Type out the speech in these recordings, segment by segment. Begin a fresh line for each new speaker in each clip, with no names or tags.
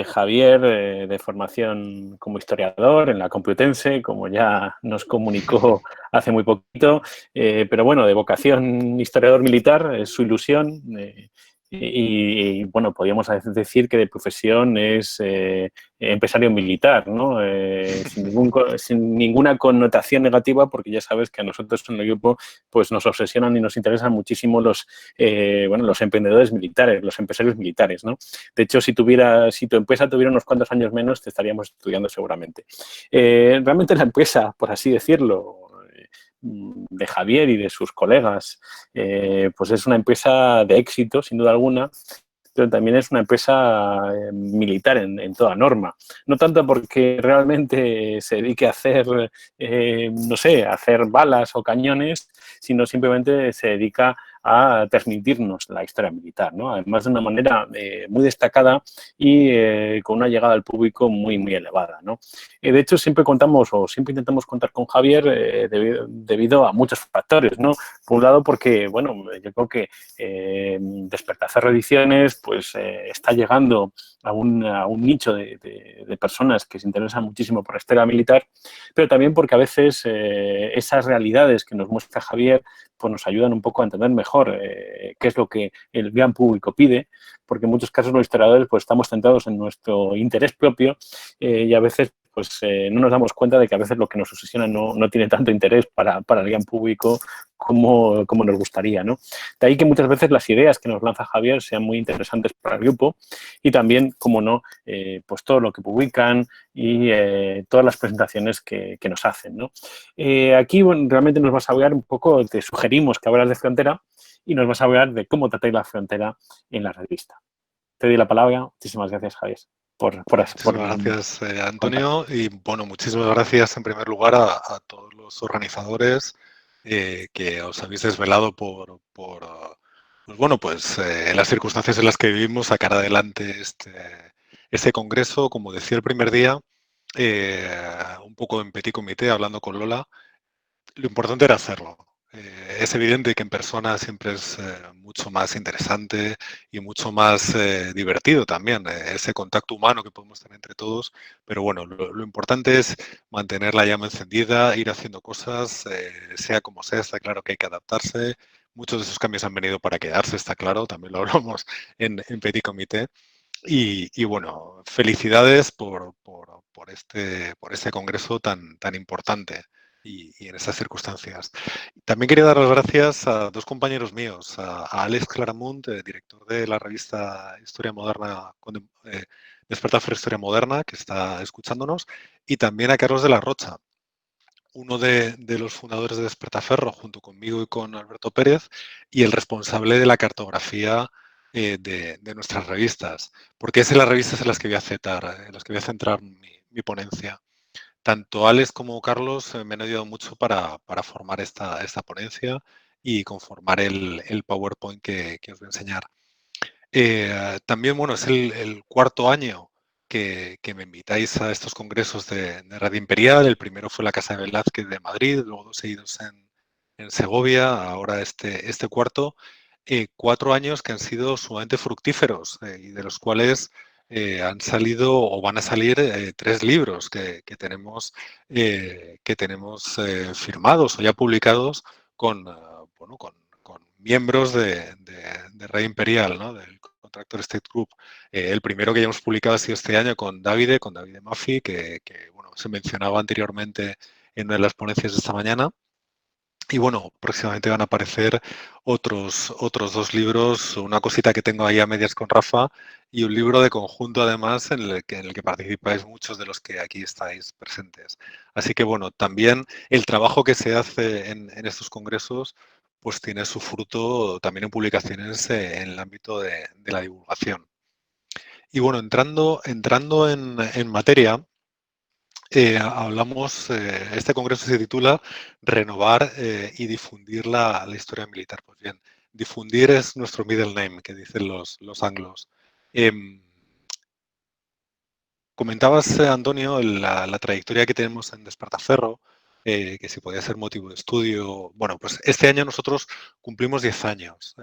Javier, de formación como historiador en la Complutense, como ya nos comunicó hace muy poquito, pero bueno, de vocación historiador militar, es su ilusión. Bueno, podríamos decir que de profesión es empresario militar, ¿no? Sin ninguna connotación negativa, porque ya sabes que a nosotros en el grupo pues nos obsesionan y nos interesan muchísimo los emprendedores militares, los empresarios militares, ¿no? De hecho, si tu empresa tuviera unos cuantos años menos, te estaríamos estudiando seguramente. Realmente la empresa, por así decirlo, de Javier y de sus colegas, pues es una empresa de éxito, sin duda alguna, pero también es una empresa militar en toda norma. No tanto porque realmente se dedique a hacer, no sé, a hacer balas o cañones, sino simplemente se dedica a transmitirnos la historia militar, ¿no? Además de una manera muy destacada y con una llegada al público muy, muy elevada, ¿no? De hecho, siempre contamos o siempre intentamos contar con Javier debido a muchos factores, ¿no? Por un lado, porque, bueno, yo creo que Despertaferro Ediciones pues, está llegando a un nicho de personas que se interesan muchísimo por la historia militar, pero también porque a veces esas realidades que nos muestra Javier pues nos ayudan un poco a entender mejor qué es lo que el gran público pide, porque en muchos casos los historiadores pues estamos centrados en nuestro interés propio y a veces pues no nos damos cuenta de que a veces lo que nos obsesiona no tiene tanto interés para el gran público como nos gustaría, ¿no? De ahí que muchas veces las ideas que nos lanza Javier sean muy interesantes para el grupo y también, como no, pues todo lo que publican y todas las presentaciones que nos hacen, ¿no? Aquí bueno, realmente nos vas a hablar un poco, te sugerimos que hablas de frontera y nos vas a hablar de cómo tratáis la frontera en la revista. Te doy la palabra. Muchísimas gracias, Javier, por
Muchísimas gracias,
contar.
Antonio. Y bueno, muchísimas gracias en primer lugar a todos los organizadores que os habéis desvelado en las circunstancias en las que vivimos, sacar adelante este congreso. Como decía el primer día, un poco en petit comité, hablando con Lola, lo importante era hacerlo. Es evidente que en persona siempre es mucho más interesante y mucho más divertido también, ese contacto humano que podemos tener entre todos, pero bueno, lo importante es mantener la llama encendida, ir haciendo cosas, sea como sea, está claro que hay que adaptarse. Muchos de esos cambios han venido para quedarse, está claro, también lo hablamos en Petit Comité. Y bueno, felicidades por este congreso tan importante y en estas circunstancias. También quería dar las gracias a dos compañeros míos, a Alex Claramunt, director de la revista Historia Moderna, Despertaferro Historia Moderna, que está escuchándonos, y también a Carlos de la Rocha, uno de los fundadores de Despertaferro, junto conmigo y con Alberto Pérez, y el responsable de la cartografía de nuestras revistas, porque es en las revistas en las que voy a centrar mi ponencia. Tanto Alex como Carlos me han ayudado mucho para formar esta ponencia y conformar el PowerPoint que os voy a enseñar. También, bueno, es el cuarto año que me invitáis a estos congresos de Radio Imperial. El primero fue la Casa de Velázquez de Madrid, luego dos seguidos en Segovia, ahora este cuarto. 4 años que han sido sumamente fructíferos y de los cuales han salido o van a salir 3 libros que tenemos firmados o ya publicados con miembros de Red Imperial, ¿no? Del Contractor State Group. El primero que ya hemos publicado ha sido este año con Davide Maffi, que bueno, se mencionaba anteriormente en una de las ponencias de esta mañana. Y bueno, próximamente van a aparecer otros 2 libros, una cosita que tengo ahí a medias con Rafa y un libro de conjunto además en el que participáis muchos de los que aquí estáis presentes. Así que bueno, también el trabajo que se hace en estos congresos pues tiene su fruto también en publicaciones en el ámbito de la divulgación. Y bueno, entrando en materia, este congreso se titula Renovar y difundir la historia militar. Pues bien, difundir es nuestro middle name, que dicen los anglos. Comentabas, Antonio, la trayectoria que tenemos en Despertaferro, que si podía ser motivo de estudio. Bueno, pues este año nosotros cumplimos 10 años.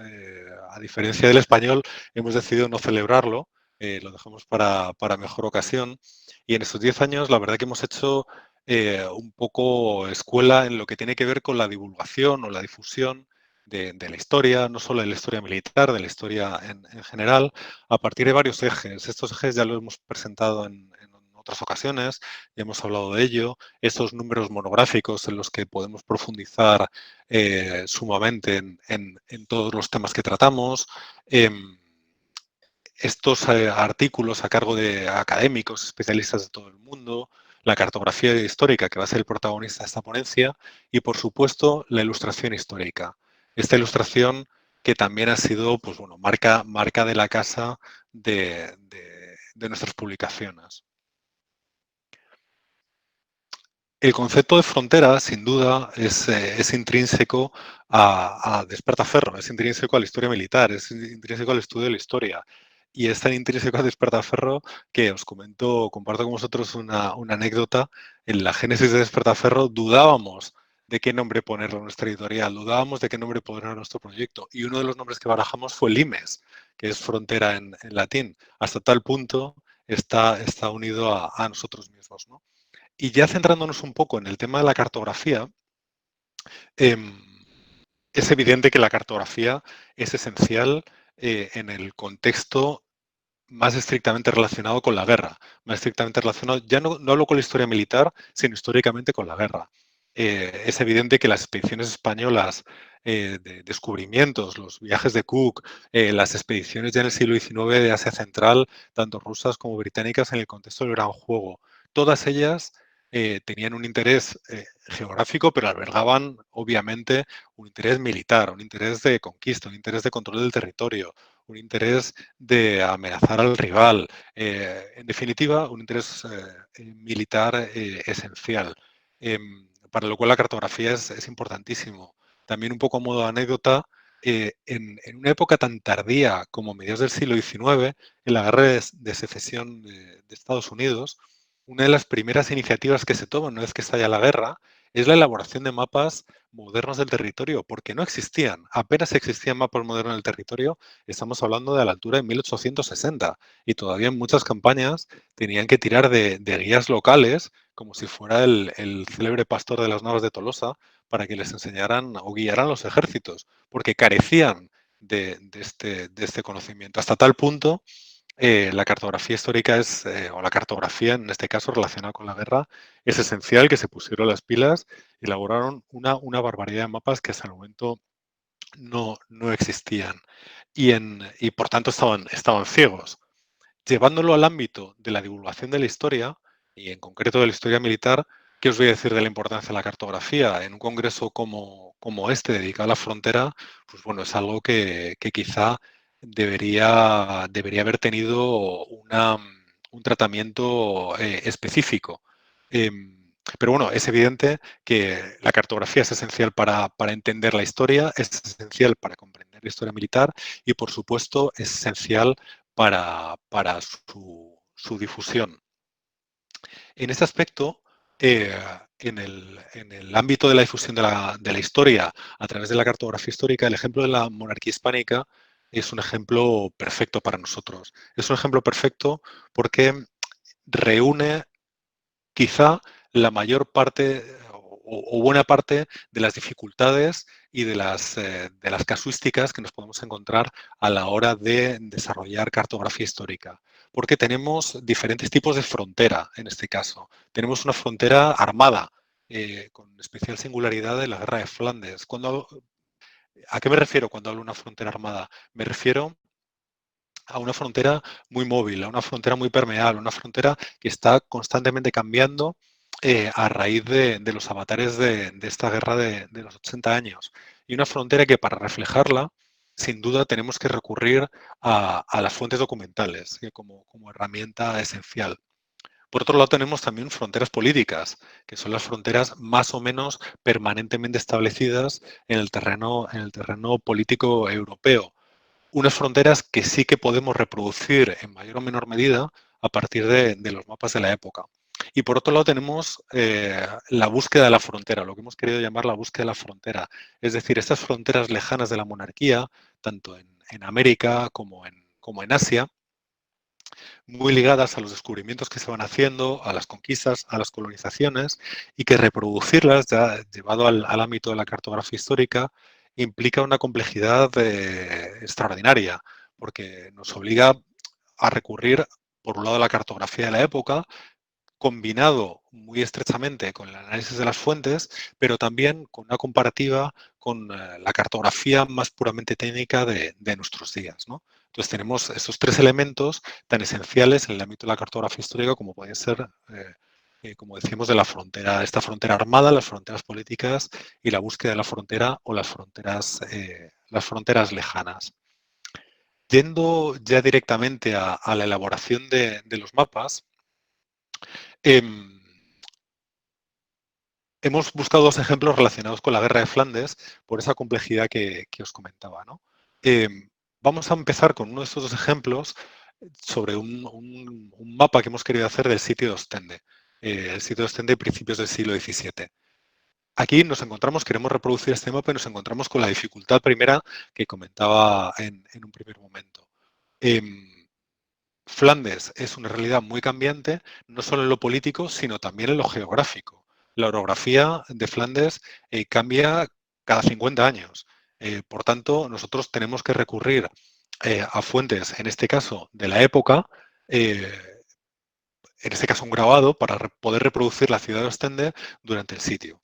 A diferencia del español, hemos decidido no celebrarlo, lo dejamos para mejor ocasión. Y en estos 10 años, la verdad que hemos hecho un poco escuela en lo que tiene que ver con la divulgación o la difusión de la historia, no solo de la historia militar, de la historia en general, a partir de varios ejes. Estos ejes ya los hemos presentado en otras ocasiones, ya hemos hablado de ello. Estos números monográficos en los que podemos profundizar sumamente en todos los temas que tratamos. Estos artículos a cargo de académicos, especialistas de todo el mundo, la cartografía histórica, que va a ser el protagonista de esta ponencia, y por supuesto la ilustración histórica. Esta ilustración que también ha sido, pues bueno, marca de la casa de nuestras publicaciones. El concepto de frontera, sin duda, es intrínseco a Despertaferro, es intrínseco a la historia militar, es intrínseco al estudio de la historia. Y es tan intrínseco a Despertaferro que os comparto con vosotros una anécdota. En la génesis de Despertaferro dudábamos de qué nombre ponerle a nuestra editorial, dudábamos de qué nombre poner a nuestro proyecto. Y uno de los nombres que barajamos fue Limes, que es frontera en latín. Hasta tal punto está unido a nosotros mismos, ¿no? Y ya centrándonos un poco en el tema de la cartografía, em, es evidente que la cartografía es esencial en el contexto más estrictamente relacionado con la guerra, más estrictamente relacionado, ya no hablo con la historia militar, sino históricamente con la guerra. Es evidente que las expediciones españolas de descubrimientos, los viajes de Cook, las expediciones ya en el siglo XIX de Asia Central, tanto rusas como británicas, en el contexto del Gran Juego, todas ellas tenían un interés geográfico, pero albergaban obviamente un interés militar, un interés de conquista, un interés de control del territorio, un interés de amenazar al rival. En definitiva, un interés militar esencial, para lo cual la cartografía es importantísimo. También un poco a modo de anécdota, en una época tan tardía como mediados del siglo XIX, en la guerra de secesión de Estados Unidos, una de las primeras iniciativas que se toman una vez que estalla la guerra es la elaboración de mapas modernos del territorio, porque no existían, apenas existían mapas modernos del territorio. Estamos hablando de la altura de 1860 y todavía en muchas campañas tenían que tirar de guías locales, como si fuera el célebre pastor de las Navas de Tolosa, para que les enseñaran o guiaran los ejércitos, porque carecían de este conocimiento. Hasta tal punto, la cartografía histórica o la cartografía en este caso relacionada con la guerra, es esencial que se pusieron las pilas y elaboraron una barbaridad de mapas que hasta el momento no existían y por tanto estaban ciegos. Llevándolo al ámbito de la divulgación de la historia, y en concreto de la historia militar, ¿qué os voy a decir de la importancia de la cartografía? En un congreso como este, dedicado a la frontera, pues bueno, es algo que quizá debería haber tenido un tratamiento específico. Pero bueno, es evidente que la cartografía es esencial para entender la historia, es esencial para comprender la historia militar y, por supuesto, es esencial para su difusión. En este aspecto, en el ámbito de la difusión de la historia a través de la cartografía histórica, el ejemplo de la monarquía hispánica es un ejemplo perfecto para nosotros. Es un ejemplo perfecto porque reúne quizá la mayor parte o buena parte de las dificultades y de las casuísticas que nos podemos encontrar a la hora de desarrollar cartografía histórica. Porque tenemos diferentes tipos de frontera en este caso. Tenemos una frontera armada, con especial singularidad de la guerra de Flandes. ¿A qué me refiero cuando hablo de una frontera armada? Me refiero a una frontera muy móvil, a una frontera muy permeable, una frontera que está constantemente cambiando a raíz de los avatares de esta guerra de los 80 años. Y una frontera que para reflejarla, sin duda, tenemos que recurrir a las fuentes documentales como herramienta esencial. Por otro lado, tenemos también fronteras políticas, que son las fronteras más o menos permanentemente establecidas en el terreno político europeo, unas fronteras que sí que podemos reproducir en mayor o menor medida a partir de los mapas de la época. Y por otro lado tenemos la búsqueda de la frontera, lo que hemos querido llamar la búsqueda de la frontera. Es decir, estas fronteras lejanas de la monarquía, tanto en América como en Asia, muy ligadas a los descubrimientos que se van haciendo, a las conquistas, a las colonizaciones, y que reproducirlas, ya llevado al ámbito de la cartografía histórica, implica una complejidad extraordinaria, porque nos obliga a recurrir, por un lado, a la cartografía de la época, combinado muy estrechamente con el análisis de las fuentes, pero también con una comparativa con la cartografía más puramente técnica de nuestros días, ¿no? Entonces tenemos esos tres elementos tan esenciales en el ámbito de la cartografía histórica como puede ser, como decíamos, de la frontera, esta frontera armada, las fronteras políticas y la búsqueda de la frontera o las fronteras lejanas. Yendo ya directamente a la elaboración de los mapas, em, hemos buscado dos ejemplos relacionados con la guerra de Flandes por esa complejidad que os comentaba, ¿no? Vamos a empezar con uno de estos dos ejemplos sobre un mapa que hemos querido hacer del sitio de Ostende. El sitio de Ostende de principios del siglo XVII. Aquí nos encontramos, queremos reproducir este mapa y nos encontramos con la dificultad primera que comentaba en un primer momento. Flandes es una realidad muy cambiante, no solo en lo político, sino también en lo geográfico. La orografía de Flandes cambia cada 50 años. Por tanto, nosotros tenemos que recurrir a fuentes, en este caso, de la época, en este caso un grabado, para poder reproducir la ciudad de Ostende durante el sitio.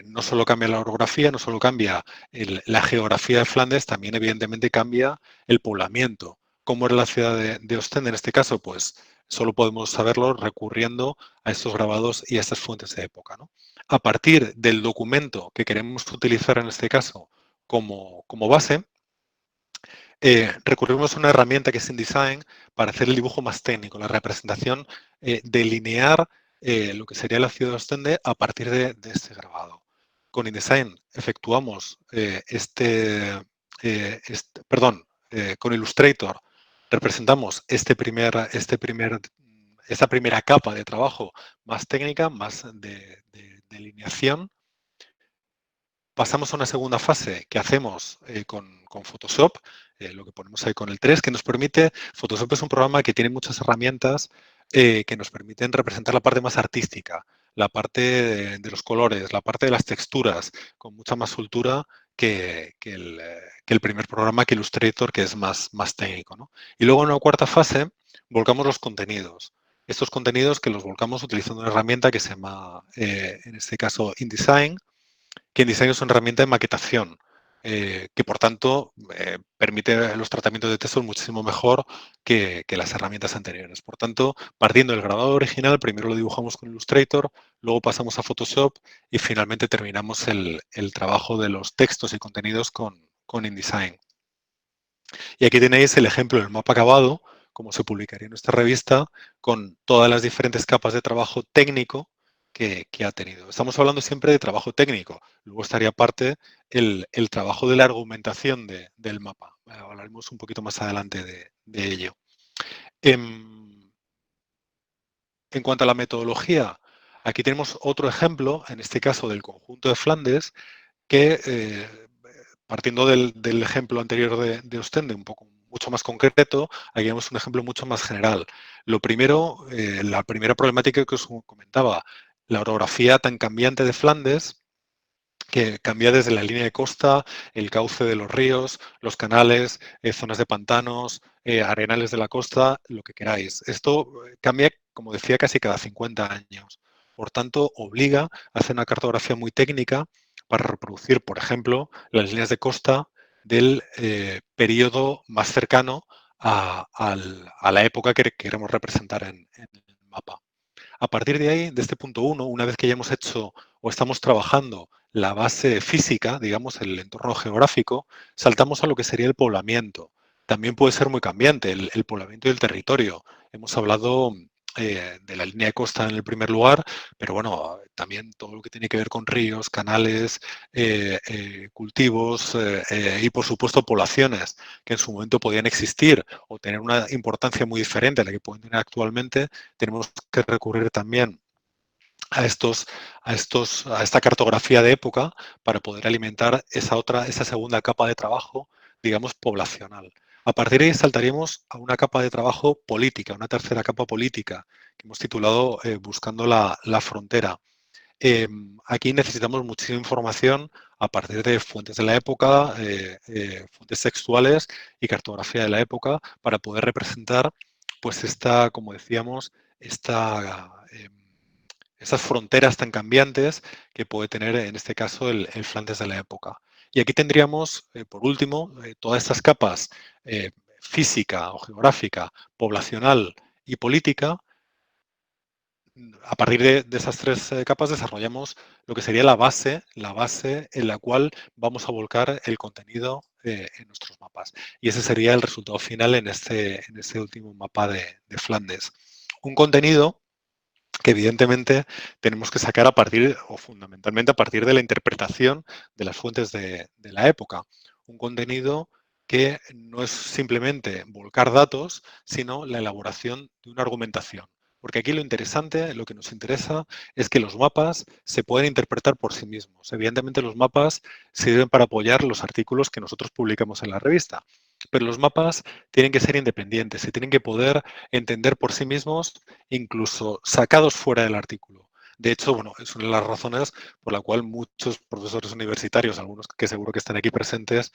No solo cambia la orografía, no solo cambia la geografía de Flandes, también evidentemente cambia el poblamiento. ¿Cómo era la ciudad de Ostende en este caso? Pues solo podemos saberlo recurriendo a estos grabados y a estas fuentes de época, ¿no? A partir del documento que queremos utilizar en este caso como base, recurrimos a una herramienta que es InDesign para hacer el dibujo más técnico, la representación, delinear lo que sería la ciudad de Ostende a partir de este grabado. Con InDesign efectuamos con Illustrator representamos esta primera capa de trabajo más técnica, más de delineación. Pasamos a una segunda fase que hacemos con Photoshop, lo que ponemos ahí con el 3, que nos permite, Photoshop es un programa que tiene muchas herramientas que nos permiten representar la parte más artística, la parte de los colores, la parte de las texturas, con mucha más soltura que el primer programa, que Illustrator, que es más técnico, ¿no? Y luego en una cuarta fase volcamos los contenidos. Estos contenidos que los volcamos utilizando una herramienta que se llama, en este caso, InDesign, que InDesign es una herramienta de maquetación, que por tanto permite los tratamientos de textos muchísimo mejor que las herramientas anteriores. Por tanto, partiendo del grabado original, primero lo dibujamos con Illustrator, luego pasamos a Photoshop y finalmente terminamos el trabajo de los textos y contenidos con InDesign. Y aquí tenéis el ejemplo del mapa acabado, como se publicaría en nuestra revista, con todas las diferentes capas de trabajo técnico que ha tenido. Estamos hablando siempre de trabajo técnico. Luego estaría aparte el trabajo de la argumentación del mapa. Hablaremos un poquito más adelante de ello. En cuanto a la metodología, aquí tenemos otro ejemplo, en este caso del conjunto de Flandes, que partiendo del ejemplo anterior de Ostende, un poco mucho más concreto, aquí vemos un ejemplo mucho más general. Lo primero, la primera problemática que os comentaba, la orografía tan cambiante de Flandes, que cambia desde la línea de costa, el cauce de los ríos, los canales, zonas de pantanos, arenales de la costa, lo que queráis. Esto cambia, como decía, casi cada 50 años. Por tanto, obliga a hacer una cartografía muy técnica para reproducir, por ejemplo, las líneas de costa del periodo más cercano a la época que queremos representar en el mapa. A partir de ahí, de este punto 1, una vez que ya hemos hecho o estamos trabajando la base física, digamos, el entorno geográfico, saltamos a lo que sería el poblamiento. También puede ser muy cambiante el poblamiento del territorio. Hemos hablado de la línea de costa en el primer lugar, pero bueno, también todo lo que tiene que ver con ríos, canales, cultivos y por supuesto poblaciones que en su momento podían existir o tener una importancia muy diferente a la que pueden tener actualmente, tenemos que recurrir también a esta cartografía de época para poder alimentar esa segunda capa de trabajo, digamos, poblacional. A partir de ahí saltaríamos a una capa de trabajo política, una tercera capa política, que hemos titulado Buscando la frontera. Aquí necesitamos muchísima información a partir de fuentes de la época, fuentes textuales y cartografía de la época para poder representar, pues esta, como decíamos, estas fronteras tan cambiantes que puede tener en este caso el Flandes de la época. Y aquí tendríamos, por último, todas estas capas física o geográfica, poblacional y política. A partir de esas tres capas desarrollamos lo que sería la base en la cual vamos a volcar el contenido en nuestros mapas. Y ese sería el resultado final en este último mapa de Flandes. Un contenido que evidentemente tenemos que sacar a partir, o fundamentalmente a partir de la interpretación de las fuentes de la época. Un contenido que no es simplemente volcar datos, sino la elaboración de una argumentación. Porque aquí lo interesante, lo que nos interesa, es que los mapas se pueden interpretar por sí mismos. Evidentemente los mapas sirven para apoyar los artículos que nosotros publicamos en la revista, pero los mapas tienen que ser independientes, se tienen que poder entender por sí mismos, incluso sacados fuera del artículo. De hecho, bueno, es una de las razones por la cual muchos profesores universitarios, algunos que seguro que están aquí presentes,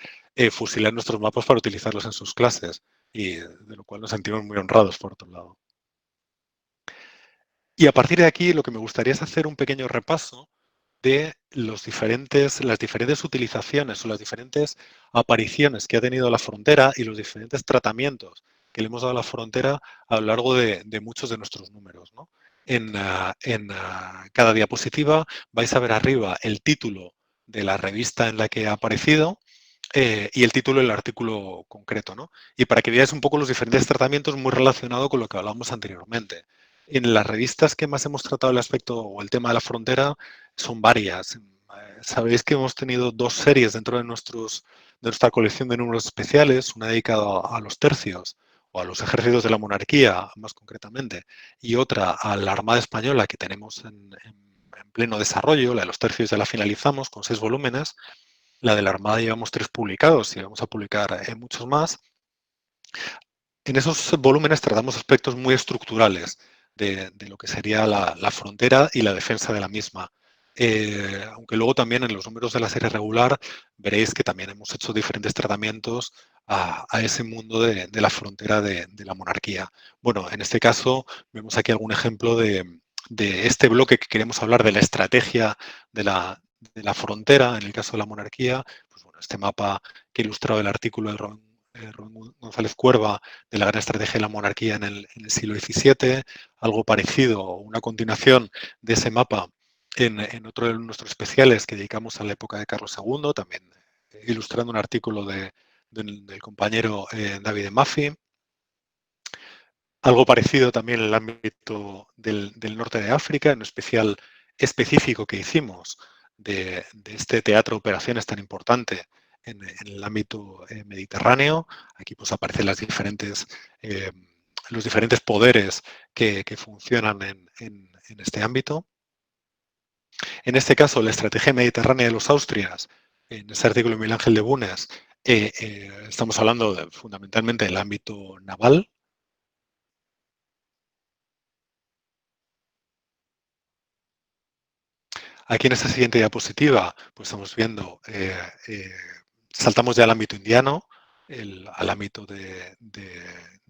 fusilan nuestros mapas para utilizarlos en sus clases, y de lo cual nos sentimos muy honrados, por otro lado. Y a partir de aquí, lo que me gustaría es hacer un pequeño repaso de las diferentes utilizaciones o las diferentes apariciones que ha tenido la frontera y los diferentes tratamientos que le hemos dado a la frontera a lo largo de muchos de nuestros números, ¿no? En cada diapositiva vais a ver arriba el título de la revista en la que ha aparecido y el título del artículo concreto, ¿no? Y para que veáis un poco los diferentes tratamientos muy relacionado con lo que hablábamos anteriormente. En las revistas que más hemos tratado el aspecto o el tema de la frontera son varias. Sabéis que hemos tenido dos series dentro de nuestra colección de números especiales, una dedicada a los tercios o a los ejércitos de la monarquía, más concretamente, y otra a la Armada Española que tenemos en pleno desarrollo. La de los tercios ya la finalizamos con 6 volúmenes. La de la Armada llevamos 3 publicados y vamos a publicar muchos más. En esos volúmenes tratamos aspectos muy estructurales de lo que sería la frontera y la defensa de la misma. Aunque luego también en los números de la serie regular veréis que también hemos hecho diferentes tratamientos a ese mundo de la frontera de la monarquía. Bueno, en este caso vemos aquí algún ejemplo de este bloque que queremos hablar de la estrategia de la frontera, en el caso de la monarquía. Pues bueno, este mapa que ilustraba el artículo de Rubén González Cuerva de la gran estrategia de la monarquía en el siglo XVII, algo parecido, una continuación de ese mapa en otro de nuestros especiales que dedicamos a la época de Carlos II, también ilustrando un artículo del compañero David Maffei. Algo parecido también en el ámbito del norte de África, en especial específico que hicimos de este teatro de operaciones tan importante en el ámbito mediterráneo. Aquí pues aparecen los diferentes poderes que funcionan en este ámbito. En este caso, la estrategia mediterránea de los Austrias, en ese artículo de Miguel Ángel de Bunes, estamos hablando fundamentalmente del ámbito naval. Aquí en esta siguiente diapositiva, pues estamos viendo, saltamos ya al ámbito indiano, al ámbito de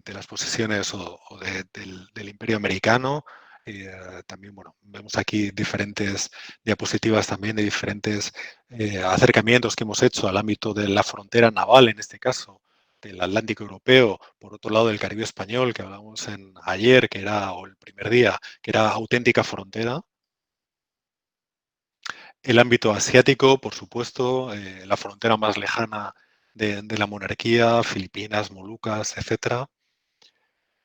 las posesiones o del Imperio Americano. También, bueno, vemos aquí diferentes diapositivas también de diferentes acercamientos que hemos hecho al ámbito de la frontera naval, en este caso, del Atlántico Europeo, por otro lado del Caribe Español, que hablamos ayer, o el primer día, que era auténtica frontera. El ámbito asiático, por supuesto, la frontera más lejana de la monarquía, Filipinas, Molucas, etcétera.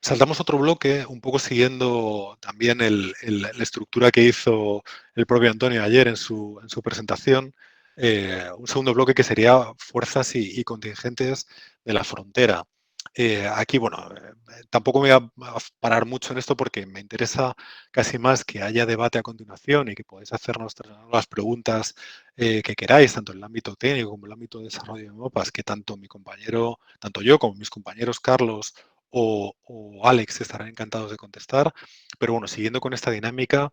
Saltamos otro bloque, un poco siguiendo también la estructura que hizo el propio Antonio ayer en su presentación. Un segundo bloque que sería fuerzas y contingentes de la frontera. Aquí, bueno, tampoco me voy a parar mucho en esto porque me interesa casi más que haya debate a continuación y que podáis hacernos las preguntas que queráis, tanto en el ámbito técnico como en el ámbito de desarrollo de mapas, que tanto mi compañero, tanto yo como mis compañeros Carlos o Alex estarán encantados de contestar. Pero bueno, siguiendo con esta dinámica,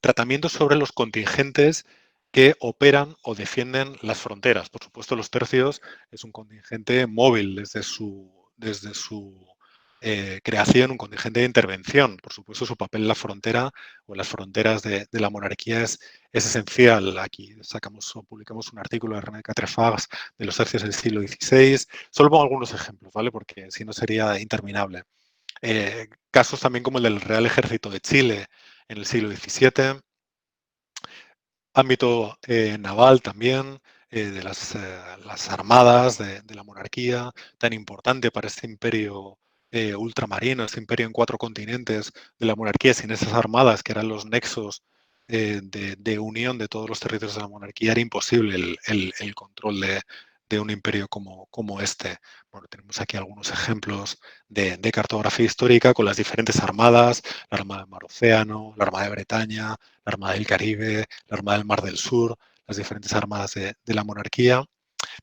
tratamientos sobre los contingentes que operan o defienden las fronteras. Por supuesto, los tercios es un contingente móvil desde su creación, un contingente de intervención. Por supuesto, su papel en la frontera o en las fronteras de la monarquía es esencial. Aquí sacamos o publicamos un artículo de René Catrefagh de los tercios del siglo XVI. Solo pongo algunos ejemplos, ¿vale? Porque si no sería interminable. Casos también como el del Real Ejército de Chile en el siglo XVII, ámbito naval también, de las armadas de la monarquía, tan importante para este imperio ultramarino, este imperio en 4 continentes de la monarquía, sin esas armadas que eran los nexos de unión de todos los territorios de la monarquía, era imposible el control de un imperio como este. Bueno, tenemos aquí algunos ejemplos de cartografía histórica con las diferentes armadas, la Armada del Mar Océano, la Armada de Bretaña, la Armada del Caribe, la Armada del Mar del Sur, las diferentes armadas de la monarquía.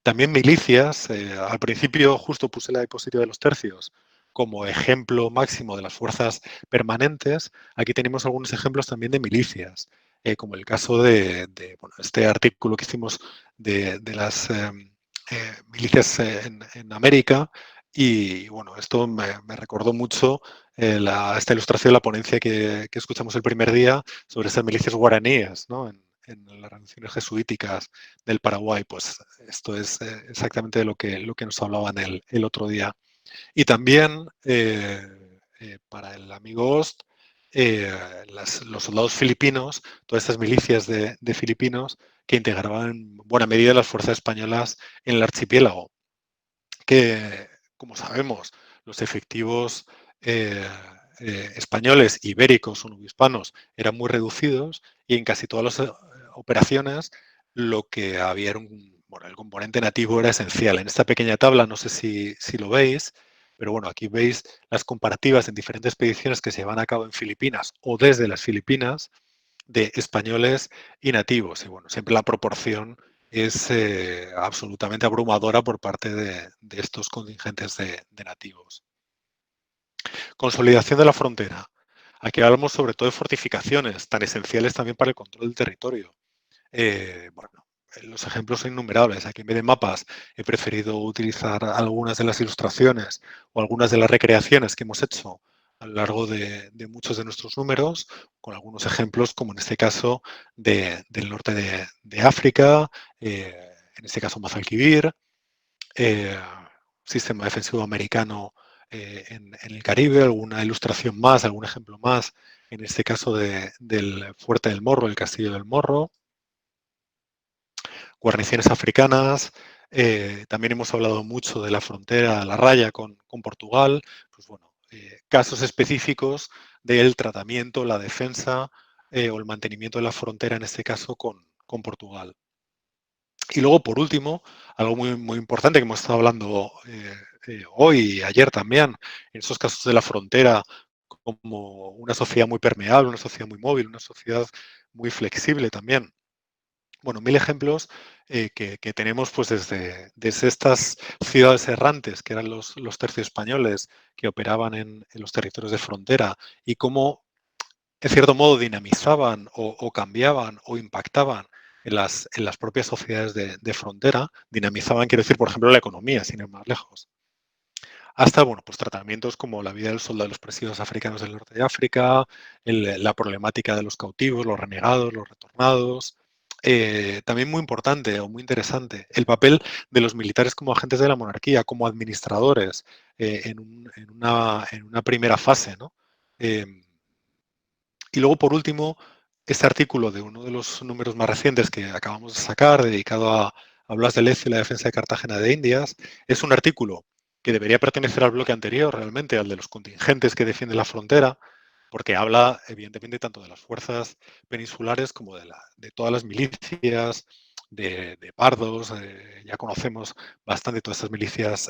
También milicias. Al principio justo puse la diapositiva de los tercios como ejemplo máximo de las fuerzas permanentes. Aquí tenemos algunos ejemplos también de milicias, como el caso bueno, este artículo que hicimos de las milicias en América. Y bueno, esto me recordó mucho esta ilustración de la ponencia que escuchamos el primer día sobre estas milicias guaraníes, ¿no? En las revoluciones jesuíticas del Paraguay. Pues esto es exactamente de lo que nos hablaban el otro día. Y también para el amigo Ost, los soldados filipinos, todas estas milicias de filipinos que integraban en buena medida las fuerzas españolas en el archipiélago, que, como sabemos, los efectivos españoles, ibéricos o nubispanos eran muy reducidos y en casi todas las operaciones lo que había era bueno, el componente nativo era esencial. En esta pequeña tabla, no sé si lo veis, pero bueno, aquí veis las comparativas en diferentes expediciones que se llevan a cabo en Filipinas o desde las Filipinas de españoles y nativos. Y bueno, siempre la proporción es absolutamente abrumadora por parte de estos contingentes de nativos. Consolidación de la frontera. Aquí hablamos sobre todo de fortificaciones, tan esenciales también para el control del territorio. Bueno, los ejemplos son innumerables. Aquí en vez de mapas he preferido utilizar algunas de las ilustraciones o algunas de las recreaciones que hemos hecho a lo largo de muchos de nuestros números, con algunos ejemplos, como en este caso del norte de África, en este caso Mazalquivir, sistema defensivo americano en el Caribe, alguna ilustración más, algún ejemplo más, en este caso del Fuerte del Morro, el Castillo del Morro, guarniciones africanas. También hemos hablado mucho de la frontera, la raya con Portugal. Pues bueno, casos específicos del tratamiento, la defensa o el mantenimiento de la frontera, en este caso con Portugal. Y luego, por último, algo muy importante que hemos estado hablando hoy y ayer también, en esos casos de la frontera, como una sociedad muy permeable, una sociedad muy móvil, una sociedad muy flexible también. Bueno, 1000 ejemplos que tenemos pues desde estas ciudades errantes, que eran los tercios españoles que operaban en los territorios de frontera, y cómo, en cierto modo, dinamizaban o cambiaban o impactaban en las propias sociedades de frontera. Dinamizaban, quiero decir, por ejemplo, la economía, sin ir más lejos. Hasta, bueno, pues tratamientos como la vida del soldado de los presidios africanos del norte de África, la problemática de los cautivos, los renegados, los retornados. También muy importante o muy interesante, el papel de los militares como agentes de la monarquía, como administradores en una primera fase, ¿no? Y luego, por último, este artículo de uno de los números más recientes que acabamos de sacar, dedicado a Blas de Lezo y la defensa de Cartagena de Indias, es un artículo que debería pertenecer al bloque anterior, realmente, al de los contingentes que defienden la frontera, porque habla, evidentemente, tanto de las fuerzas peninsulares como de todas las milicias, de pardos. Ya conocemos bastante todas estas milicias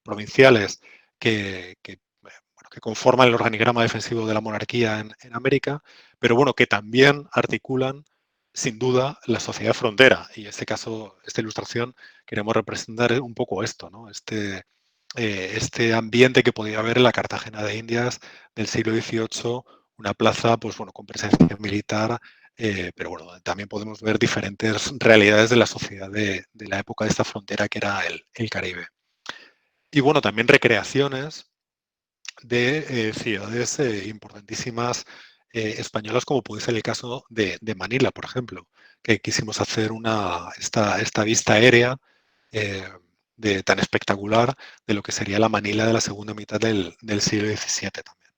provinciales bueno, que conforman el organigrama defensivo de la monarquía en América, pero bueno, que también articulan sin duda la sociedad frontera. Y en este caso, esta ilustración, queremos representar un poco esto, ¿no? Este ambiente que podía haber en la Cartagena de Indias del siglo XVIII, una plaza, pues bueno, con presencia militar, pero bueno, también podemos ver diferentes realidades de la sociedad de la época de esta frontera que era el Caribe. Y bueno, también recreaciones de ciudades importantísimas españolas, como puede ser el caso de Manila, por ejemplo, que quisimos hacer esta vista aérea tan espectacular de lo que sería la Manila de la segunda mitad del siglo XVII también.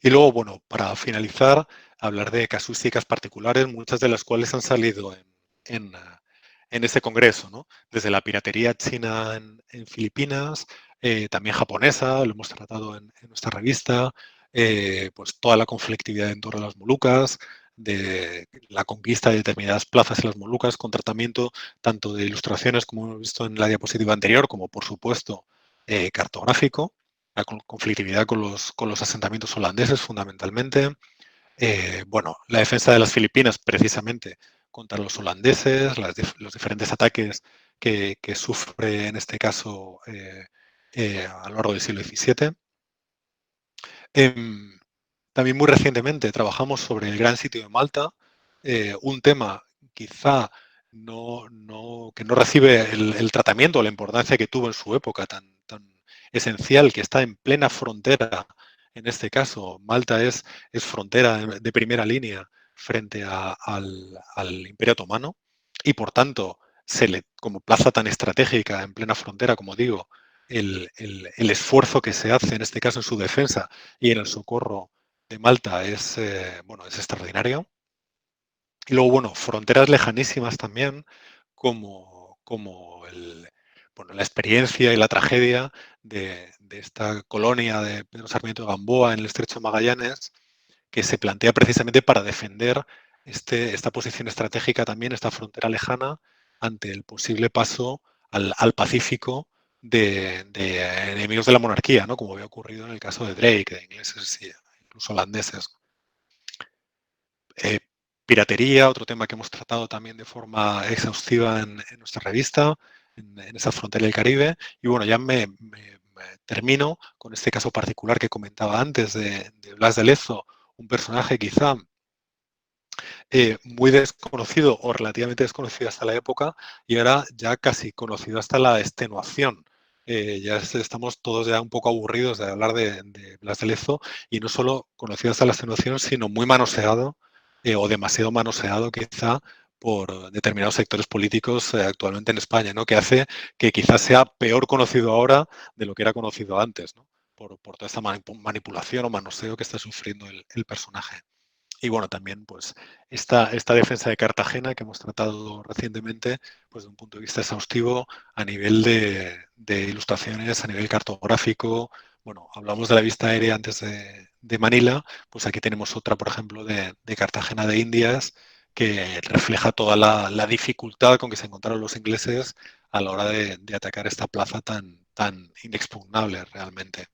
Y luego, bueno, para finalizar, hablar de casuísticas particulares, muchas de las cuales han salido en, en este congreso, ¿no? Desde la piratería china en Filipinas, también japonesa, lo hemos tratado en nuestra revista, pues toda la conflictividad en torno a las Molucas, de la conquista de determinadas plazas en las Molucas, con tratamiento tanto de ilustraciones, como hemos visto en la diapositiva anterior, como por supuesto cartográfico, la conflictividad con los asentamientos holandeses fundamentalmente. Bueno, la defensa de las Filipinas precisamente contra los holandeses, los diferentes ataques que sufre en este caso a lo largo del siglo XVII. También muy recientemente trabajamos sobre el Gran Sitio de Malta, un tema quizá que no recibe el tratamiento o la importancia que tuvo en su época tan esencial, que está en plena frontera. En este caso, Malta es frontera de primera línea frente al Imperio Otomano y, por tanto, como plaza tan estratégica en plena frontera, como digo, el esfuerzo que se hace en este caso en su defensa y en el socorro de Malta bueno, es extraordinario. Y luego, bueno, fronteras lejanísimas también, como bueno, la experiencia y la tragedia de esta colonia de Pedro Sarmiento de Gamboa en el Estrecho de Magallanes, que se plantea precisamente para defender esta posición estratégica también, esta frontera lejana, ante el posible paso al Pacífico de enemigos de la monarquía, ¿no? Como había ocurrido en el caso de Drake, de ingleses e incluso holandeses. Piratería, otro tema que hemos tratado también de forma exhaustiva en nuestra revista, en esa frontera del Caribe. Y bueno, ya me termino con este caso particular que comentaba antes de Blas de Lezo, un personaje quizá muy desconocido o relativamente desconocido hasta la época y ahora ya casi conocido hasta la extenuación. Estamos todos ya un poco aburridos de hablar de Blas de Lezo y no solo conocido hasta la extenuación, sino muy manoseado o demasiado manoseado quizá por determinados sectores políticos actualmente en España, ¿no? Que hace que quizás sea peor conocido ahora de lo que era conocido antes, ¿no? Por toda esta manipulación o manoseo que está sufriendo el personaje. Y bueno, también pues esta defensa de Cartagena que hemos tratado recientemente, pues de un punto de vista exhaustivo a nivel de ilustraciones, a nivel cartográfico. Bueno, hablamos de la vista aérea antes de Manila, pues aquí tenemos otra, por ejemplo, de Cartagena de Indias, que refleja toda la dificultad con que se encontraron los ingleses a la hora de atacar esta plaza tan inexpugnable realmente.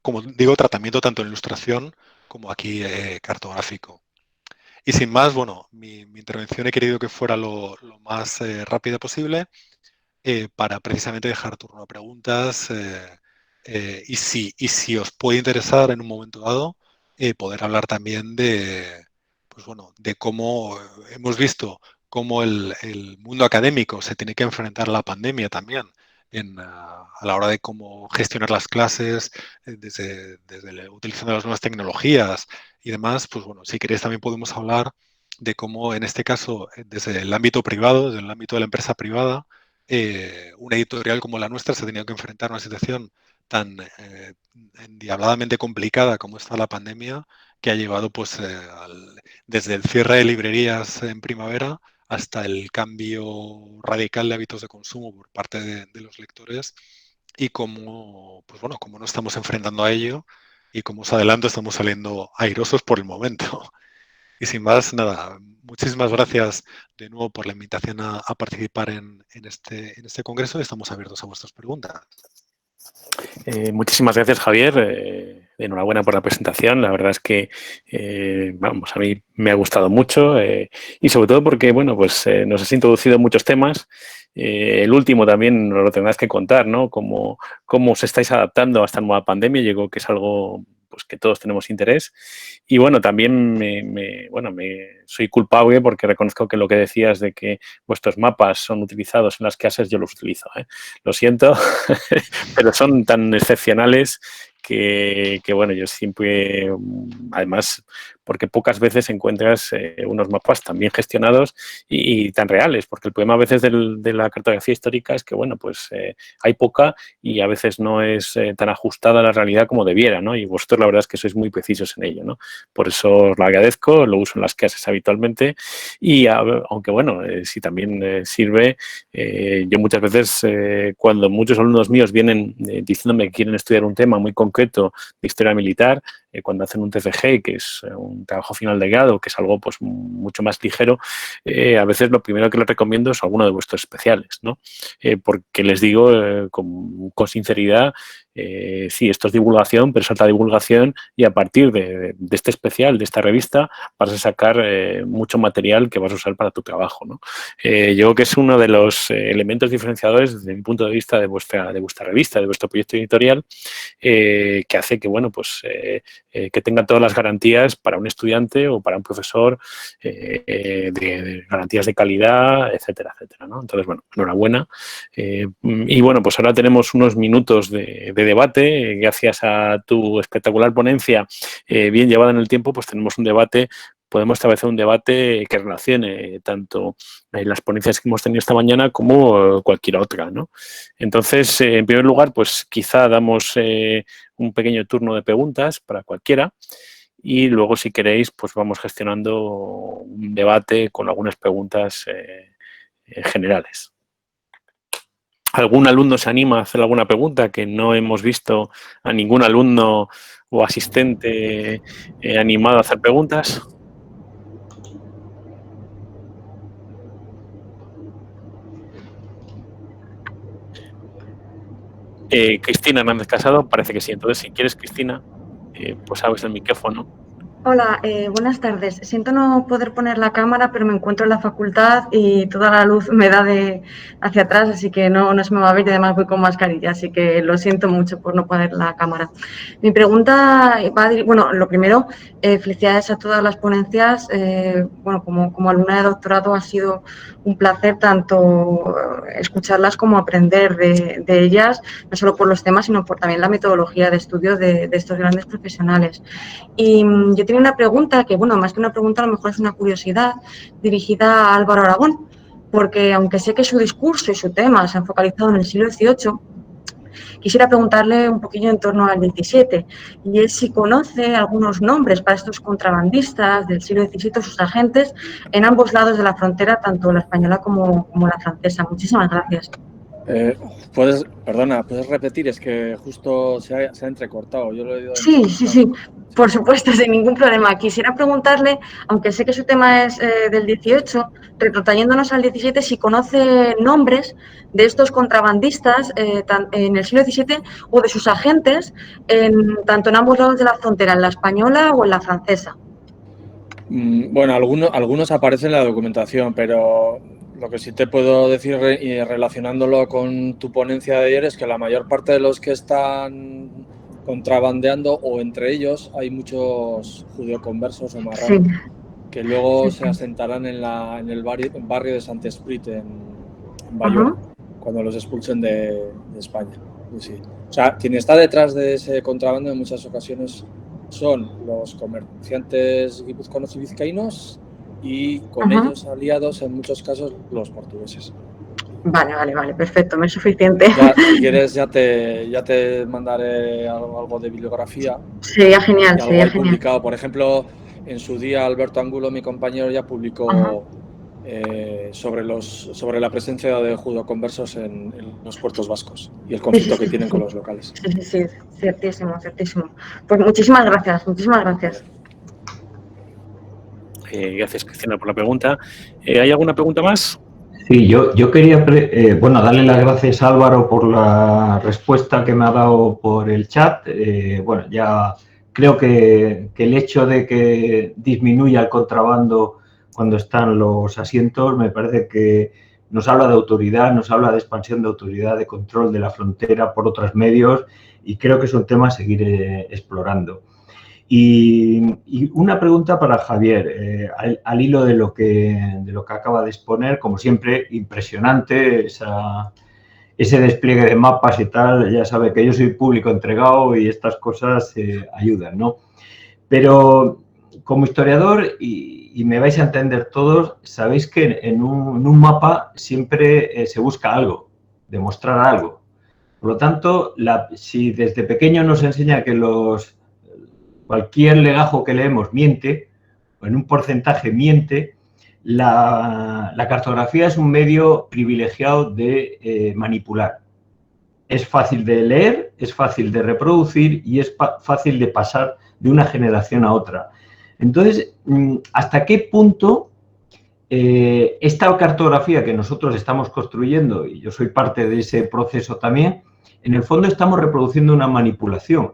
Como digo, tratamiento tanto en ilustración como aquí cartográfico. Y sin más, bueno, mi intervención he querido que fuera lo más rápida posible para precisamente dejar turno a preguntas y si os puede interesar en un momento dado, poder hablar también pues bueno, de cómo hemos visto cómo el mundo académico se tiene que enfrentar a la pandemia también a la hora de cómo gestionar las clases utilizando las nuevas tecnologías y demás. Pues bueno, si queréis también podemos hablar de cómo en este caso desde el ámbito privado, desde el ámbito de la empresa privada, una editorial como la nuestra se ha tenido que enfrentar a una situación tan endiabladamente complicada como está la pandemia, que ha llevado pues desde el cierre de librerías en primavera hasta el cambio radical de hábitos de consumo por parte de los lectores y cómo, pues bueno, cómo nos estamos enfrentando a ello y cómo os adelanto estamos saliendo airosos por el momento. Y sin más, nada, muchísimas gracias de nuevo por la invitación a participar en este congreso. Estamos abiertos a vuestras preguntas.
Muchísimas gracias, Javier. Enhorabuena por la presentación. La verdad es que, vamos, a mí me ha gustado mucho y sobre todo porque, bueno, pues nos has introducido muchos temas. El último también nos lo tendrás que contar, ¿no? Cómo os estáis adaptando a esta nueva pandemia. Yo creo que es algo pues que todos tenemos interés. Y bueno, también soy culpable porque reconozco que lo que decías de que vuestros mapas son utilizados en las clases, yo los utilizo, ¿eh? Lo siento, pero son tan excepcionales que, bueno, yo siempre, además, porque pocas veces encuentras unos mapas tan bien gestionados y tan reales, porque el problema a veces de la cartografía histórica es que, bueno, pues hay poca y a veces no es tan ajustada a la realidad como debiera, ¿no? Y vosotros la verdad es que sois muy precisos en ello, ¿no? Por eso os lo agradezco, lo uso en las clases habitualmente y aunque, bueno, si también sirve, yo muchas veces cuando muchos alumnos míos vienen diciéndome que quieren estudiar un tema muy concreto de historia militar, cuando hacen un TFG, que es un trabajo final de grado, que es algo pues mucho más ligero, a veces lo primero que les recomiendo es alguno de vuestros especiales, ¿no? Porque les digo con sinceridad, sí, esto es divulgación, pero es alta divulgación y a partir de este especial, de esta revista, vas a sacar mucho material que vas a usar para tu trabajo, ¿no? Yo creo que es uno de los elementos diferenciadores desde mi punto de vista de vuestra revista, de vuestro proyecto editorial, que hace que, bueno, pues que tenga todas las garantías para un estudiante o para un profesor, de garantías de calidad, etcétera, etcétera, ¿no? Entonces, bueno, enhorabuena. Y bueno, pues ahora tenemos unos minutos de debate. Gracias a tu espectacular ponencia, bien llevada en el tiempo, pues tenemos un debate. Podemos establecer un debate que relacione tanto las ponencias que hemos tenido esta mañana como cualquier otra, ¿no? Entonces, en primer lugar, pues quizá damos un pequeño turno de preguntas para cualquiera y luego, si queréis, pues vamos gestionando un debate con algunas preguntas generales. ¿Algún alumno se anima a hacer alguna pregunta que no hemos visto a ningún alumno o asistente animado a hacer preguntas? Cristina Hernández Casado, parece que sí. Entonces, si quieres, Cristina, pues abres el micrófono.
Hola, buenas tardes. Siento no poder poner la cámara, pero me encuentro en la facultad y toda la luz me da hacia atrás, así que no se me va a ver y además voy con mascarilla, así que lo siento mucho por no poner la cámara. Mi pregunta va a bueno, lo primero, felicidades a todas las ponencias. Bueno, como alumna de doctorado ha sido un placer tanto escucharlas como aprender de ellas, no solo por los temas, sino por también la metodología de estudio de estos grandes profesionales. Y yo tenía una pregunta que, bueno, más que una pregunta, a lo mejor es una curiosidad dirigida a Álvaro Aragón, porque aunque sé que su discurso y su tema se han focalizado en el siglo XVIII, quisiera preguntarle un poquillo en torno al XVII, y es si conoce algunos nombres para estos contrabandistas del siglo XVII, sus agentes, en ambos lados de la frontera, tanto la española como la francesa. Muchísimas gracias.
Perdona, ¿puedes repetir? Es que justo se ha entrecortado. Yo lo he oído.
Sí, por supuesto, sin ningún problema. Quisiera preguntarle, aunque sé que su tema es del 18, retrotrayéndonos al 17, si conoce nombres de estos contrabandistas en el siglo XVII o de sus agentes, tanto en ambos lados de la frontera, en la española o en la francesa.
Bueno, algunos aparecen en la documentación, pero lo que sí te puedo decir relacionándolo con tu ponencia de ayer es que la mayor parte de los que están contrabandeando, o entre ellos hay muchos judeoconversos o marranos, que luego se asentarán en el barrio de Sant Esprit, en Bayona, cuando los expulsen de España. Sí. O sea, quien está detrás de ese contrabando en muchas ocasiones son los comerciantes guipuzcoanos y vizcaínos y con ellos aliados en muchos casos los portugueses.
Vale, perfecto, me es suficiente.
Ya, si quieres ya te mandaré algo de bibliografía.
Sería genial,
algo hay publicado. Por ejemplo, en su día Alberto Angulo, mi compañero, ya publicó sobre la presencia de judeoconversos en los puertos vascos y el conflicto que tienen con los locales.
Sí, ciertísimo. Pues muchísimas gracias.
Vale.
Gracias, Cristina, por la pregunta. ¿Hay alguna pregunta más?
Sí, yo quería darle las gracias a Álvaro por la respuesta que me ha dado por el chat. Bueno, ya creo que el hecho de que disminuya el contrabando cuando están los asientos me parece que nos habla de autoridad, nos habla de expansión de autoridad, de control de la frontera por otros medios y creo que es un tema a seguir explorando. Y una pregunta para Javier, al hilo de lo que acaba de exponer, como siempre, impresionante ese despliegue de mapas y tal. Ya sabe que yo soy público entregado y estas cosas ayudan, ¿no? Pero como historiador, y me vais a entender todos, sabéis que en un mapa siempre se busca algo, demostrar algo. Por lo tanto, si desde pequeño nos enseña que cualquier legajo que leemos miente, o en un porcentaje miente, la cartografía es un medio privilegiado de manipular. Es fácil de leer, es fácil de reproducir y es fácil de pasar de una generación a otra. Entonces, ¿hasta qué punto esta cartografía que nosotros estamos construyendo, y yo soy parte de ese proceso también, en el fondo estamos reproduciendo una manipulación?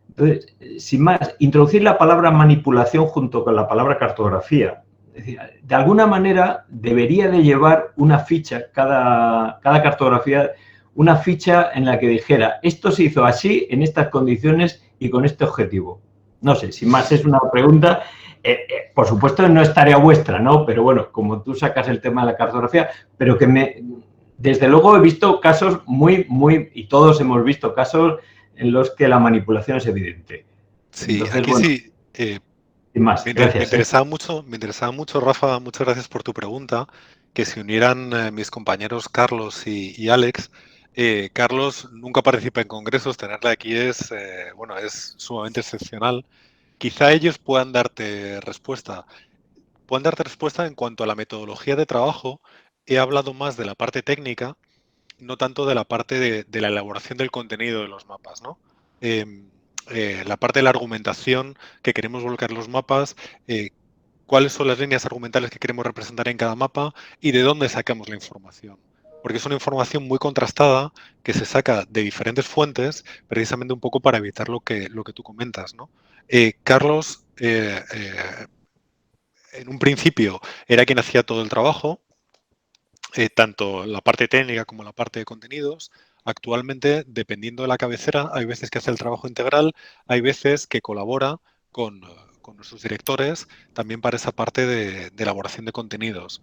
Entonces, sin más, introducir la palabra manipulación junto con la palabra cartografía. Es decir, de alguna manera debería de llevar una ficha, cada cartografía, una ficha en la que dijera, esto se hizo así, en estas condiciones y con este objetivo. No sé, sin más, es una pregunta. Por supuesto, no es tarea vuestra, ¿no? Pero bueno, como tú sacas el tema de la cartografía, pero que desde luego he visto casos y todos hemos visto casos en los que la manipulación es evidente.
Sí,
entonces,
aquí
bueno,
sí.
Sin más, gracias.
Me interesaba mucho, Rafa, muchas gracias por tu pregunta, que se unieran mis compañeros Carlos y Alex. Carlos nunca participa en congresos, tenerle aquí es sumamente excepcional. Quizá ellos puedan darte respuesta. En cuanto a la metodología de trabajo. He hablado más de la parte técnica, no tanto de la parte de la elaboración del contenido de los mapas, ¿no? La parte de la argumentación que queremos volcar los mapas, cuáles son las líneas argumentales que queremos representar en cada mapa y de dónde sacamos la información. Porque es una información muy contrastada que se saca de diferentes fuentes, precisamente un poco para evitar lo que tú comentas, ¿no? Carlos, en un principio, era quien hacía todo el trabajo, tanto la parte técnica como la parte de contenidos. Actualmente, dependiendo de la cabecera, hay veces que hace el trabajo integral, hay veces que colabora con nuestros directores también para esa parte de elaboración de contenidos.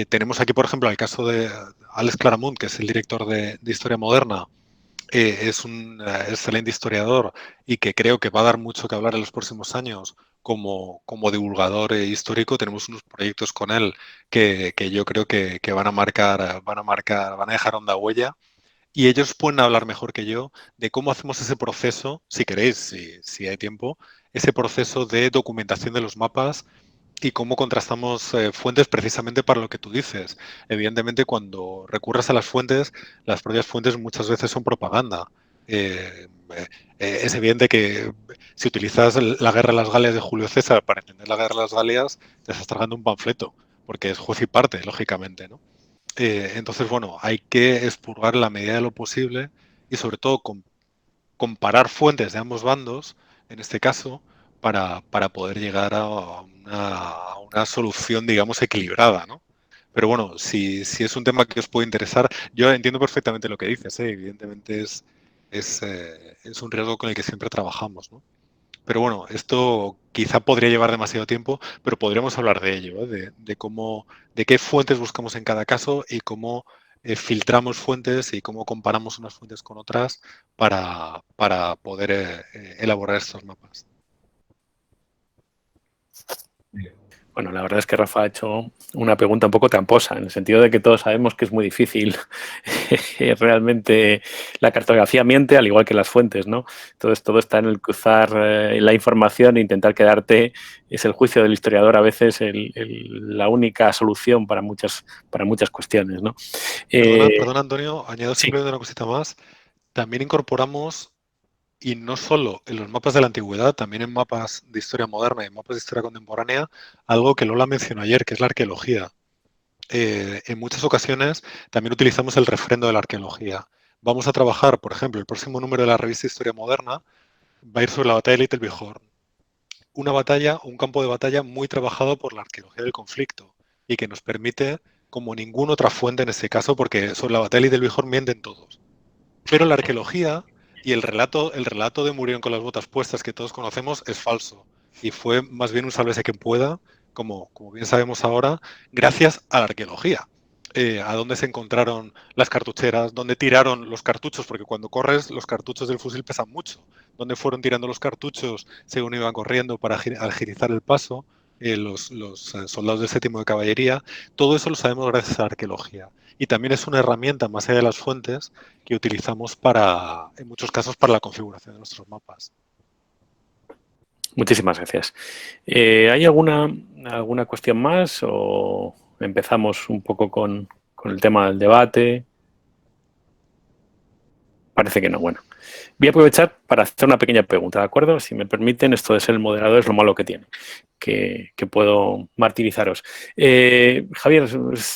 Tenemos aquí, por ejemplo, el caso de Alex Claramunt, que es el director de Historia Moderna. Es un excelente historiador y que creo que va a dar mucho que hablar en los próximos años como divulgador histórico. Tenemos unos proyectos con él que yo creo que van a dejar honda huella. Y ellos pueden hablar mejor que yo de cómo hacemos ese proceso, si queréis, si hay tiempo, ese proceso de documentación de los mapas y cómo contrastamos fuentes precisamente para lo que tú dices. Evidentemente, cuando recurres a las propias fuentes muchas veces son propaganda. Es evidente que si utilizas la Guerra de las Galias de Julio César para entender la Guerra de las Galias, te estás tragando un panfleto, porque es juez y parte, lógicamente, ¿no? Entonces, bueno, hay que expurgar en la medida de lo posible y sobre todo comparar fuentes de ambos bandos, en este caso, para poder llegar a una solución, digamos, equilibrada, ¿no? Pero bueno, si es un tema que os puede interesar, yo entiendo perfectamente lo que dices, ¿eh? Evidentemente es un riesgo con el que siempre trabajamos, ¿no? Pero bueno, esto quizá podría llevar demasiado tiempo, pero podríamos hablar de ello, ¿eh? De qué fuentes buscamos en cada caso y cómo filtramos fuentes y cómo comparamos unas fuentes con otras para poder elaborar estos mapas.
Bueno, la verdad es que Rafa ha hecho una pregunta un poco tramposa, en el sentido de que todos sabemos que es muy difícil realmente la cartografía miente, al igual que las fuentes, ¿no? Entonces todo está en el cruzar la información e intentar quedarte, es el juicio del historiador a veces la única solución para muchas cuestiones, ¿no?
Perdona, Antonio, añado
Sí.
simplemente una cosita más. También incorporamos y no solo en los mapas de la antigüedad, también en mapas de historia moderna y en mapas de historia contemporánea, algo que Lola mencionó ayer, que es la arqueología. En muchas ocasiones también utilizamos el refrendo de la arqueología. Vamos a trabajar, por ejemplo, el próximo número de la revista Historia Moderna va a ir sobre la batalla de Little Bighorn. Una batalla, un campo de batalla muy trabajado por la arqueología del conflicto y que nos permite, como ninguna otra fuente en este caso, porque sobre la batalla de Little Bighorn mienten todos. Pero la arqueología y el relato de murieron con las botas puestas que todos conocemos es falso. Y fue más bien un sálvese quien pueda, como bien sabemos ahora, gracias a la arqueología. A dónde se encontraron las cartucheras, dónde tiraron los cartuchos, porque cuando corres los cartuchos del fusil pesan mucho. Dónde fueron tirando los cartuchos según iban corriendo para agilizar el paso, los soldados del séptimo de caballería. Todo eso lo sabemos gracias a la arqueología. Y también es una herramienta, más allá de las fuentes, que utilizamos en muchos casos, para la configuración de nuestros mapas.
Muchísimas gracias. ¿Hay alguna cuestión más o empezamos un poco con el tema del debate? Parece que no. Bueno, voy a aprovechar para hacer una pequeña pregunta, ¿de acuerdo? Si me permiten, esto de ser el moderador es lo malo que tiene, que puedo martirizaros. Javier,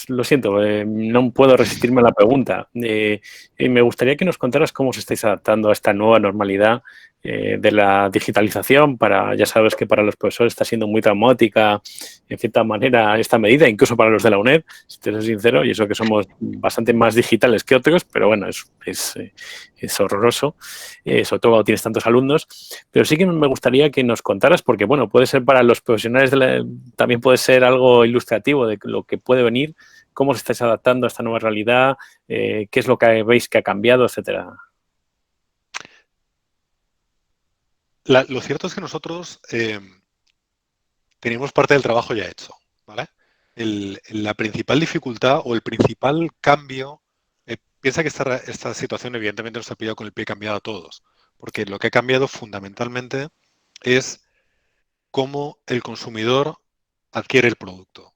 lo siento, no puedo resistirme a la pregunta. Me gustaría que nos contaras cómo os estáis adaptando a esta nueva normalidad de la digitalización. Ya sabes que para los profesores está siendo muy traumática, en cierta manera, esta medida, incluso para los de la UNED, si te soy sincero, y eso que somos bastante más digitales que otros, pero bueno, es horroroso, sobre todo cuando tienes tantos alumnos. Pero sí que me gustaría que nos contaras, porque bueno, puede ser para los profesionales, también puede ser algo ilustrativo de lo que puede venir, cómo os estáis adaptando a esta nueva realidad, qué es lo que veis que ha cambiado, etcétera.
Lo cierto es que nosotros teníamos parte del trabajo ya hecho, ¿vale? La principal dificultad o el principal cambio, piensa que esta situación evidentemente nos ha pillado con el pie cambiado a todos, porque lo que ha cambiado fundamentalmente es cómo el consumidor adquiere el producto.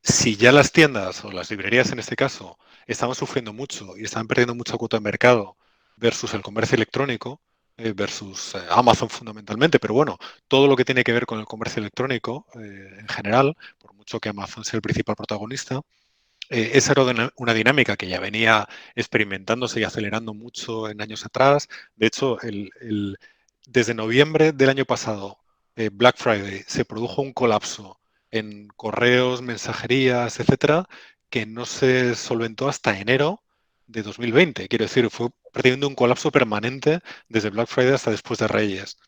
Si ya las tiendas o las librerías en este caso estaban sufriendo mucho y estaban perdiendo mucha cuota de mercado versus el comercio electrónico, versus Amazon fundamentalmente, pero bueno, todo lo que tiene que ver con el comercio electrónico en general, por mucho que Amazon sea el principal protagonista, esa era una dinámica que ya venía experimentándose y acelerando mucho en años atrás. De hecho, desde noviembre del año pasado, Black Friday, se produjo un colapso en correos, mensajerías, etcétera, que no se solventó hasta enero de 2020. Quiero decir, fue prácticamente un colapso permanente desde Black Friday hasta después de Reyes.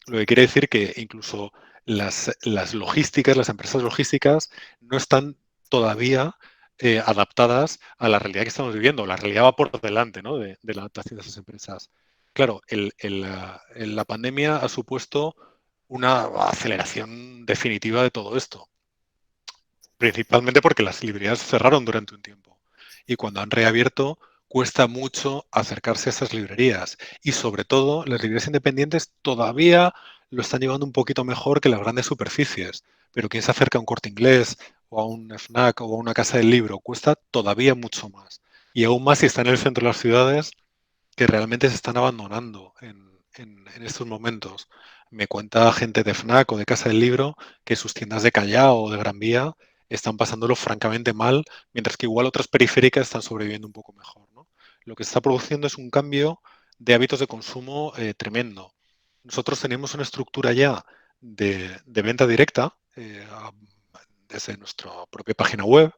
Lo que quiere decir que incluso las logísticas, las empresas logísticas, no están todavía adaptadas a la realidad que estamos viviendo. La realidad va por delante, ¿no?, de la adaptación de esas empresas. Claro, la pandemia ha supuesto una aceleración definitiva de todo esto, principalmente porque las librerías cerraron durante un tiempo y cuando han reabierto cuesta mucho acercarse a esas librerías y sobre todo las librerías independientes todavía lo están llevando un poquito mejor que las grandes superficies, pero quien se acerca a un Corte Inglés o a un FNAC o a una casa del libro cuesta todavía mucho más, y aún más si está en el centro de las ciudades, que realmente se están abandonando en estos momentos. Me cuenta gente de FNAC o de Casa del Libro que sus tiendas de Callao o de Gran Vía están pasándolo francamente mal, mientras que igual otras periféricas están sobreviviendo un poco mejor, ¿no? Lo que se está produciendo es un cambio de hábitos de consumo tremendo. Nosotros teníamos una estructura ya de venta directa desde nuestra propia página web,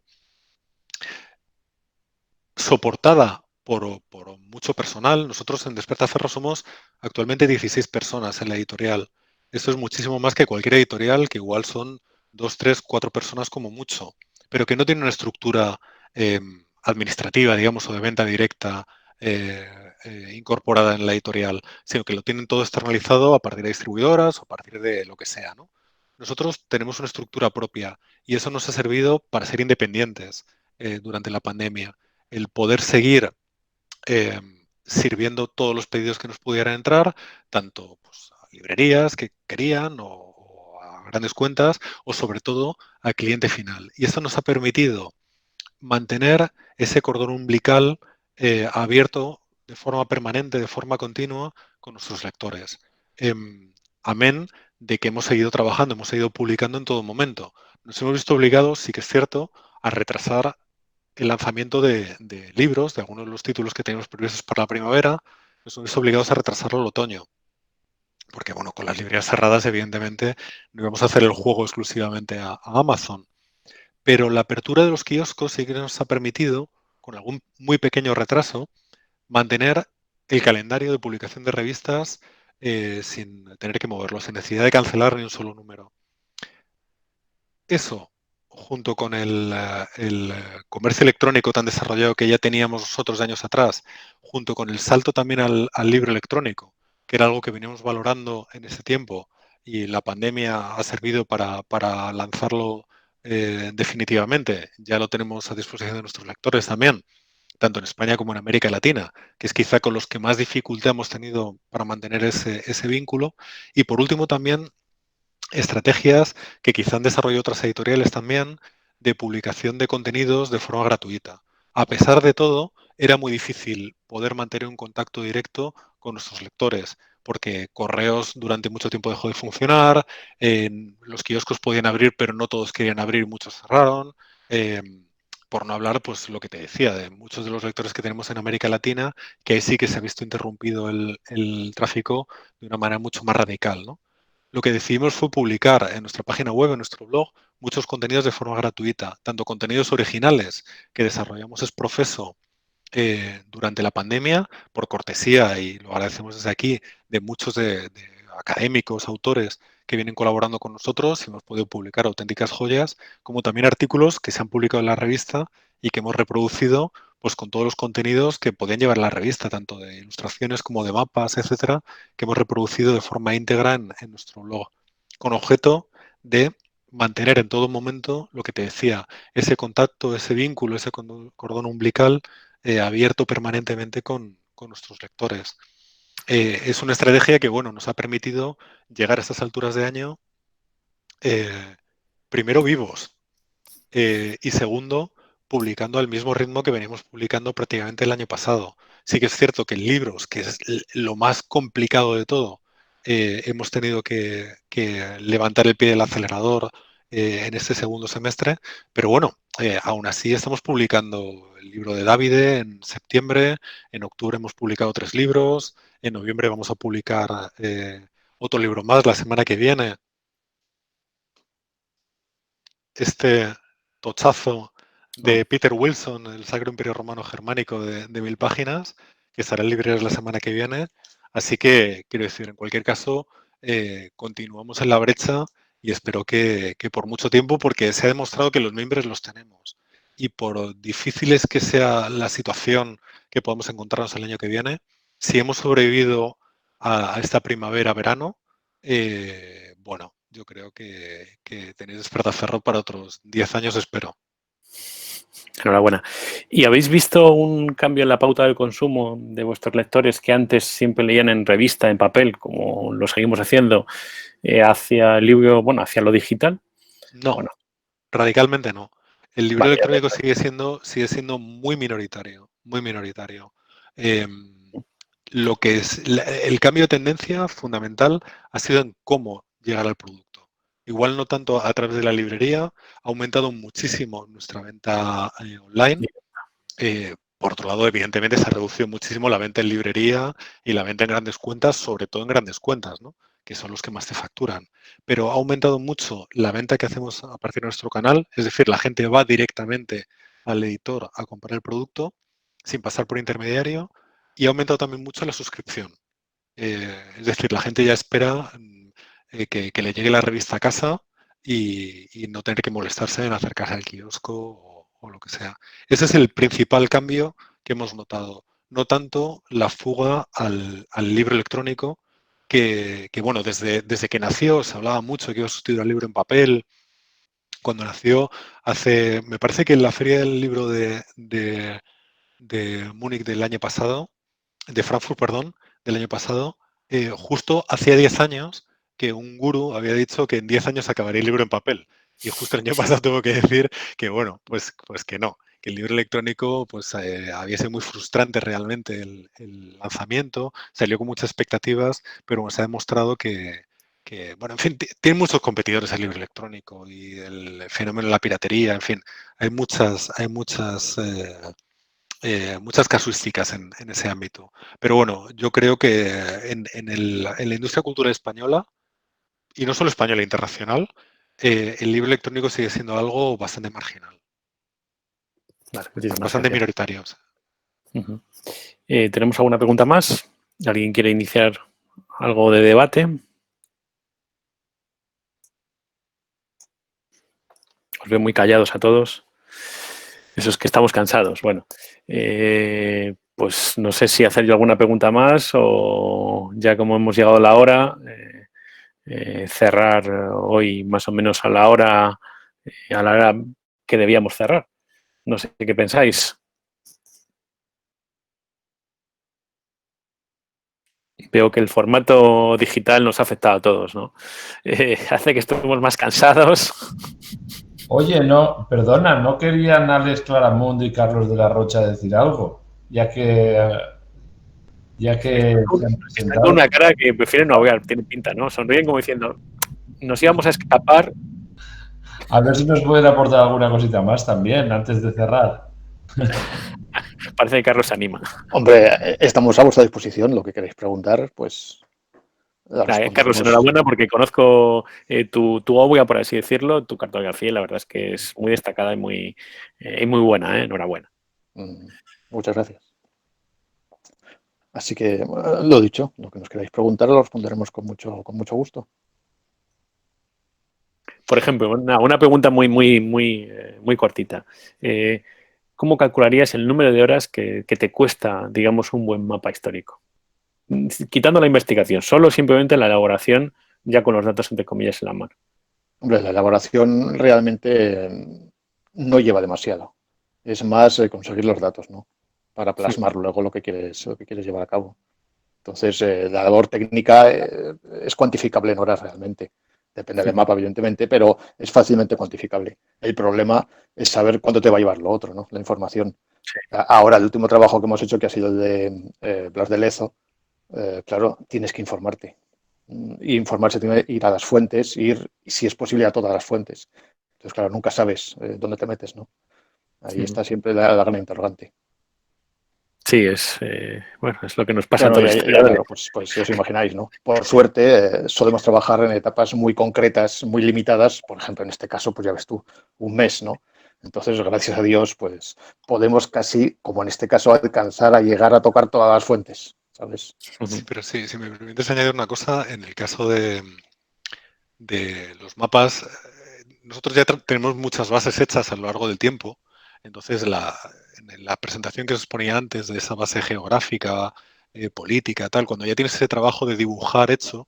soportada por mucho personal. Nosotros en Despertaferro somos actualmente 16 personas en la editorial. Esto es muchísimo más que cualquier editorial, que igual son 2, 3, 4 personas como mucho, pero que no tiene una estructura administrativa, digamos, o de venta directa incorporada en la editorial, sino que lo tienen todo externalizado a partir de distribuidoras o a partir de lo que sea, ¿no? Nosotros tenemos una estructura propia y eso nos ha servido para ser independientes durante la pandemia. El poder seguir sirviendo todos los pedidos que nos pudieran entrar, tanto pues, a librerías que querían o a grandes cuentas, o sobre todo al cliente final. Y esto nos ha permitido mantener ese cordón umbilical abierto de forma permanente, de forma continua, con nuestros lectores. Amén de que hemos seguido trabajando, hemos seguido publicando en todo momento. Nos hemos visto obligados, sí que es cierto, a retrasar el lanzamiento de libros, de algunos de los títulos que teníamos previstos para la primavera. Nos hemos visto obligados a retrasarlo al otoño. Porque, bueno, con las librerías cerradas, evidentemente, no íbamos a hacer el juego exclusivamente a Amazon. Pero la apertura de los kioscos sí que nos ha permitido, con algún muy pequeño retraso, mantener el calendario de publicación de revistas sin tener que moverlo, sin necesidad de cancelar ni un solo número. Eso, junto con el comercio electrónico tan desarrollado que ya teníamos nosotros de años atrás, junto con el salto también al libro electrónico, que era algo que veníamos valorando en ese tiempo y la pandemia ha servido para lanzarlo definitivamente. Ya lo tenemos a disposición de nuestros lectores también, tanto en España como en América Latina, que es quizá con los que más dificultad hemos tenido para mantener ese vínculo. Y por último también estrategias que quizá han desarrollado otras editoriales también de publicación de contenidos de forma gratuita. A pesar de todo, era muy difícil poder mantener un contacto directo con nuestros lectores, porque correos durante mucho tiempo dejó de funcionar, los kioscos podían abrir, pero no todos querían abrir, muchos cerraron. Por no hablar, pues lo que te decía, de muchos de los lectores que tenemos en América Latina, que ahí sí que se ha visto interrumpido el tráfico de una manera mucho más radical, ¿no? Lo que decidimos fue publicar en nuestra página web, en nuestro blog, muchos contenidos de forma gratuita, tanto contenidos originales que desarrollamos ex profeso durante la pandemia, por cortesía, y lo agradecemos desde aquí, de muchos de académicos, autores que vienen colaborando con nosotros y hemos podido publicar auténticas joyas, como también artículos que se han publicado en la revista y que hemos reproducido pues con todos los contenidos que podían llevar la revista, tanto de ilustraciones como de mapas, etcétera, que hemos reproducido de forma íntegra en nuestro blog, con objeto de mantener en todo momento lo que te decía, ese contacto, ese vínculo, ese cordón umbilical abierto permanentemente con nuestros lectores. Es una estrategia que, bueno, nos ha permitido llegar a estas alturas de año, primero vivos y segundo, publicando al mismo ritmo que venimos publicando prácticamente el año pasado. Sí que es cierto que en libros, que es lo más complicado de todo, hemos tenido que levantar el pie del acelerador en este segundo semestre, pero bueno, aún así estamos publicando el libro de Davide en septiembre, en octubre hemos publicado 3 libros, en noviembre vamos a publicar otro libro más la semana que viene. Este tochazo de Peter Wilson, el Sacro Imperio Romano Germánico de 1000 páginas, que estará en librerías la semana que viene. Así que, quiero decir, en cualquier caso, continuamos en la brecha y espero que por mucho tiempo, porque se ha demostrado que los miembros los tenemos. Y por difíciles que sea la situación que podamos encontrarnos el año que viene, si hemos sobrevivido a esta primavera-verano, bueno, yo creo que tenéis despertaferro para otros 10 años, espero.
Enhorabuena. ¿Y habéis visto un cambio en la pauta del consumo de vuestros lectores que antes siempre leían en revista, en papel, como lo seguimos haciendo, hacia el libro, bueno, hacia lo digital?
No,
Bueno,
radicalmente no. El libro
vale,
electrónico sigue siendo muy minoritario, muy minoritario. Lo que es el cambio de tendencia fundamental ha sido en cómo llegar al producto. Igual no tanto a través de la librería, ha aumentado muchísimo nuestra venta online. Por otro lado, evidentemente, se ha reducido muchísimo la venta en librería y la venta en grandes cuentas, sobre todo en grandes cuentas, ¿no? Que son los que más te facturan. Pero ha aumentado mucho la venta que hacemos a partir de nuestro canal, es decir, la gente va directamente al editor a comprar el producto sin pasar por intermediario, y ha aumentado también mucho la suscripción. Es decir, la gente ya espera que le llegue la revista a casa y no tener que molestarse en acercarse al kiosco o lo que sea. Ese es el principal cambio que hemos notado. No tanto la fuga al libro electrónico, que bueno, desde que nació se hablaba mucho de que iba a sustituir al libro en papel. Cuando nació, me parece que en la feria del libro de Múnich del año pasado, de Frankfurt, perdón, del año pasado, justo hacía 10 años que un gurú había dicho que en 10 años acabaría el libro en papel. Y justo el año pasado tuvo que decir que, bueno, pues que no, el libro electrónico pues había sido muy frustrante realmente el lanzamiento, salió con muchas expectativas, pero se ha demostrado que bueno, en fin, tiene muchos competidores el libro electrónico y el fenómeno de la piratería, en fin, hay muchas casuísticas en ese ámbito. Pero bueno, yo creo que en la industria cultural española, y no solo española, internacional, el libro electrónico sigue siendo algo bastante marginal.
Vale, muchísimas
Bastante
gracias.
minoritario.
Uh-huh. ¿Tenemos alguna pregunta más? ¿Alguien quiere iniciar algo de debate? Os veo muy callados a todos. Eso es que estamos cansados. Bueno, pues no sé si hacer yo alguna pregunta más o ya como hemos llegado a la hora, cerrar hoy más o menos a la hora que debíamos cerrar. No sé qué pensáis. Veo que el formato digital nos ha afectado a todos, ¿no? Hace que estemos más cansados.
Oye, no, perdona, ¿no querían Alex Claramundo y Carlos de la Rocha decir algo? Ya que se han
Están
presentado.
con una cara que prefieren no hablar, tiene pinta, ¿no? Sonríen como diciendo, nos íbamos a escapar.
A ver si nos pueden aportar alguna cosita más también, antes de cerrar.
Parece que Carlos se anima.
Hombre, estamos a vuestra disposición. Lo que queréis preguntar, pues
Carlos, enhorabuena porque conozco tu obra, por así decirlo, tu cartografía, y la verdad es que es muy destacada y muy buena, enhorabuena.
Muchas gracias. Así que, lo dicho, lo que nos queráis preguntar lo responderemos con mucho gusto.
Por ejemplo, una pregunta muy cortita. ¿Cómo calcularías el número de horas que te cuesta, digamos, un buen mapa histórico? Quitando la investigación, solo simplemente la elaboración, ya con los datos entre comillas en la mano.
Hombre, la elaboración realmente no lleva demasiado. Es más conseguir los datos, ¿no? Para plasmar luego lo que quieres llevar a cabo. Entonces, la labor técnica es cuantificable en horas realmente. Depende del mapa, evidentemente, pero es fácilmente cuantificable. El problema es saber cuánto te va a llevar lo otro, ¿no? La información.
Sí.
Ahora, el último trabajo que hemos hecho, que ha sido el de Blas de Lezo, claro, tienes que informarte. Y informarse tiene que ir a las fuentes, ir, si es posible, a todas las fuentes. Entonces, claro, nunca sabes dónde te metes, ¿no? Ahí está siempre la gran interrogante.
Sí, es lo que nos pasa a todos los historiadores.
Pues si os imagináis, ¿no? Por suerte, solemos trabajar en etapas muy concretas, muy limitadas. Por ejemplo, en este caso, pues ya ves tú, un mes, ¿no? Entonces, gracias a Dios, pues podemos casi, como en este caso, alcanzar a llegar a tocar todas las fuentes, ¿sabes?
Sí, pero sí, si me permites añadir una cosa, en el caso de los mapas, nosotros ya tenemos muchas bases hechas a lo largo del tiempo. Entonces, en la presentación que os ponía antes de esa base geográfica, política, tal, cuando ya tienes ese trabajo de dibujar hecho,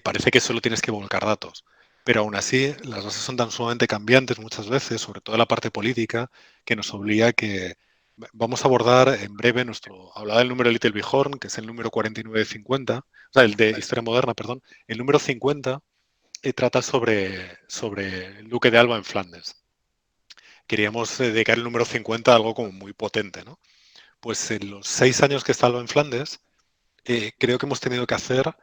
parece que solo tienes que volcar datos. Pero aún así, las bases son tan sumamente cambiantes muchas veces, sobre todo la parte política, que nos obliga a que vamos a abordar en breve hablaba del número Little Bighorn, que es el número 4950, o sea, el de Historia Moderna, perdón. El número 50 trata sobre el duque de Alba en Flandes. Queríamos dedicar el número 50 a algo como muy potente, ¿no? Pues en los 6 años que está Alba en Flandes, creo que hemos tenido que hacer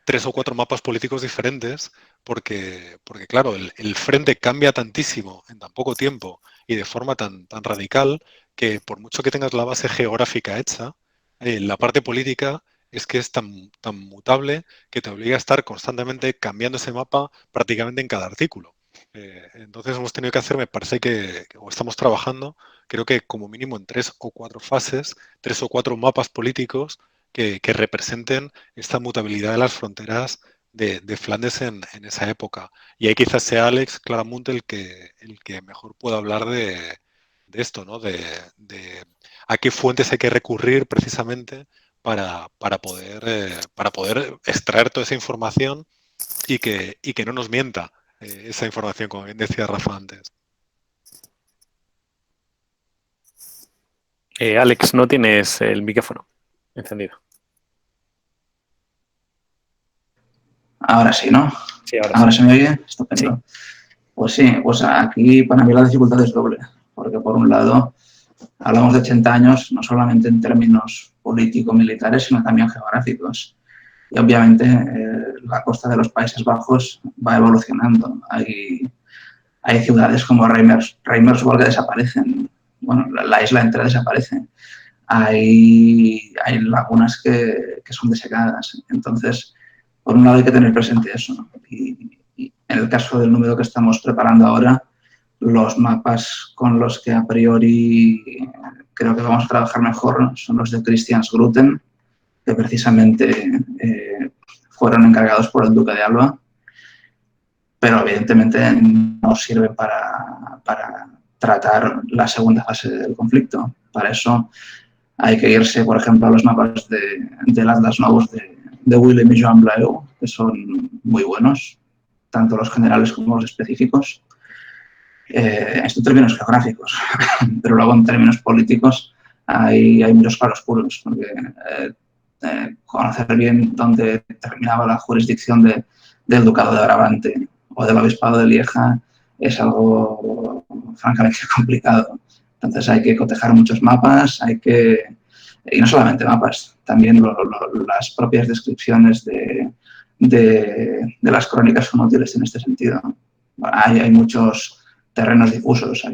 3 o 4 mapas políticos diferentes porque claro, el frente cambia tantísimo en tan poco tiempo y de forma tan radical que por mucho que tengas la base geográfica hecha, la parte política es que es tan mutable que te obliga a estar constantemente cambiando ese mapa prácticamente en cada artículo. Entonces hemos tenido que hacer, me parece o estamos trabajando, creo que como mínimo en 3 o 4 fases, 3 o 4 mapas políticos que representen esta mutabilidad de las fronteras de Flandes en esa época. Y ahí quizás sea Alex Claramunt el que mejor pueda hablar de esto, ¿no? De a qué fuentes hay que recurrir precisamente para poder extraer toda esa información y que no nos mienta esa información, como bien decía Rafa antes.
Alex, no tienes el micrófono encendido.
Ahora sí, ¿no?
Sí, ahora
¿Ahora
sí.
se me oye? Estupendo. Sí. Pues sí, pues aquí para mí la dificultad es doble. porque por un lado hablamos de 80 años no solamente en términos político-militares, sino también geográficos. Y obviamente la costa de los Países Bajos va evolucionando. Hay ciudades como Reimersburg que desaparecen. Bueno, la isla entera desaparece. Hay lagunas que son desecadas. Entonces, por un lado hay que tener presente eso. Y en el caso del número que estamos preparando ahora, los mapas con los que a priori creo que vamos a trabajar mejor son los de Christian Gruten, que precisamente fueron encargados por el Duque de Alba, pero evidentemente no sirven para tratar la segunda fase del conflicto. Para eso hay que irse, por ejemplo, a los mapas del Atlas Novus de Willem y Joan Blaeu, que son muy buenos, tanto los generales como los específicos. Esto en términos geográficos, pero luego en términos políticos hay muchos claroscuros, porque conocer bien dónde terminaba la jurisdicción del Ducado de Brabante o del Obispado de Lieja es algo francamente complicado. Entonces hay que cotejar muchos mapas, y no solamente mapas, también las propias descripciones de las crónicas son útiles en este sentido. Hay muchos terrenos difusos,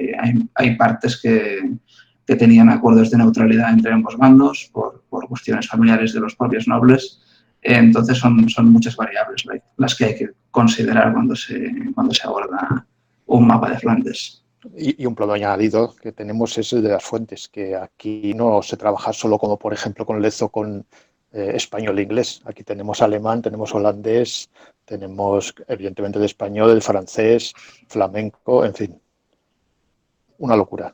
hay partes que tenían acuerdos de neutralidad entre ambos bandos por cuestiones familiares de los propios nobles. Entonces son muchas variables las que hay que considerar cuando se aborda un mapa de Flandes.
Y un plano añadido que tenemos es el de las fuentes, que aquí no se trabaja solo como, por ejemplo, con Lezo, con español e inglés. Aquí tenemos alemán, tenemos holandés, tenemos evidentemente el español, el francés, flamenco, en fin. Una locura.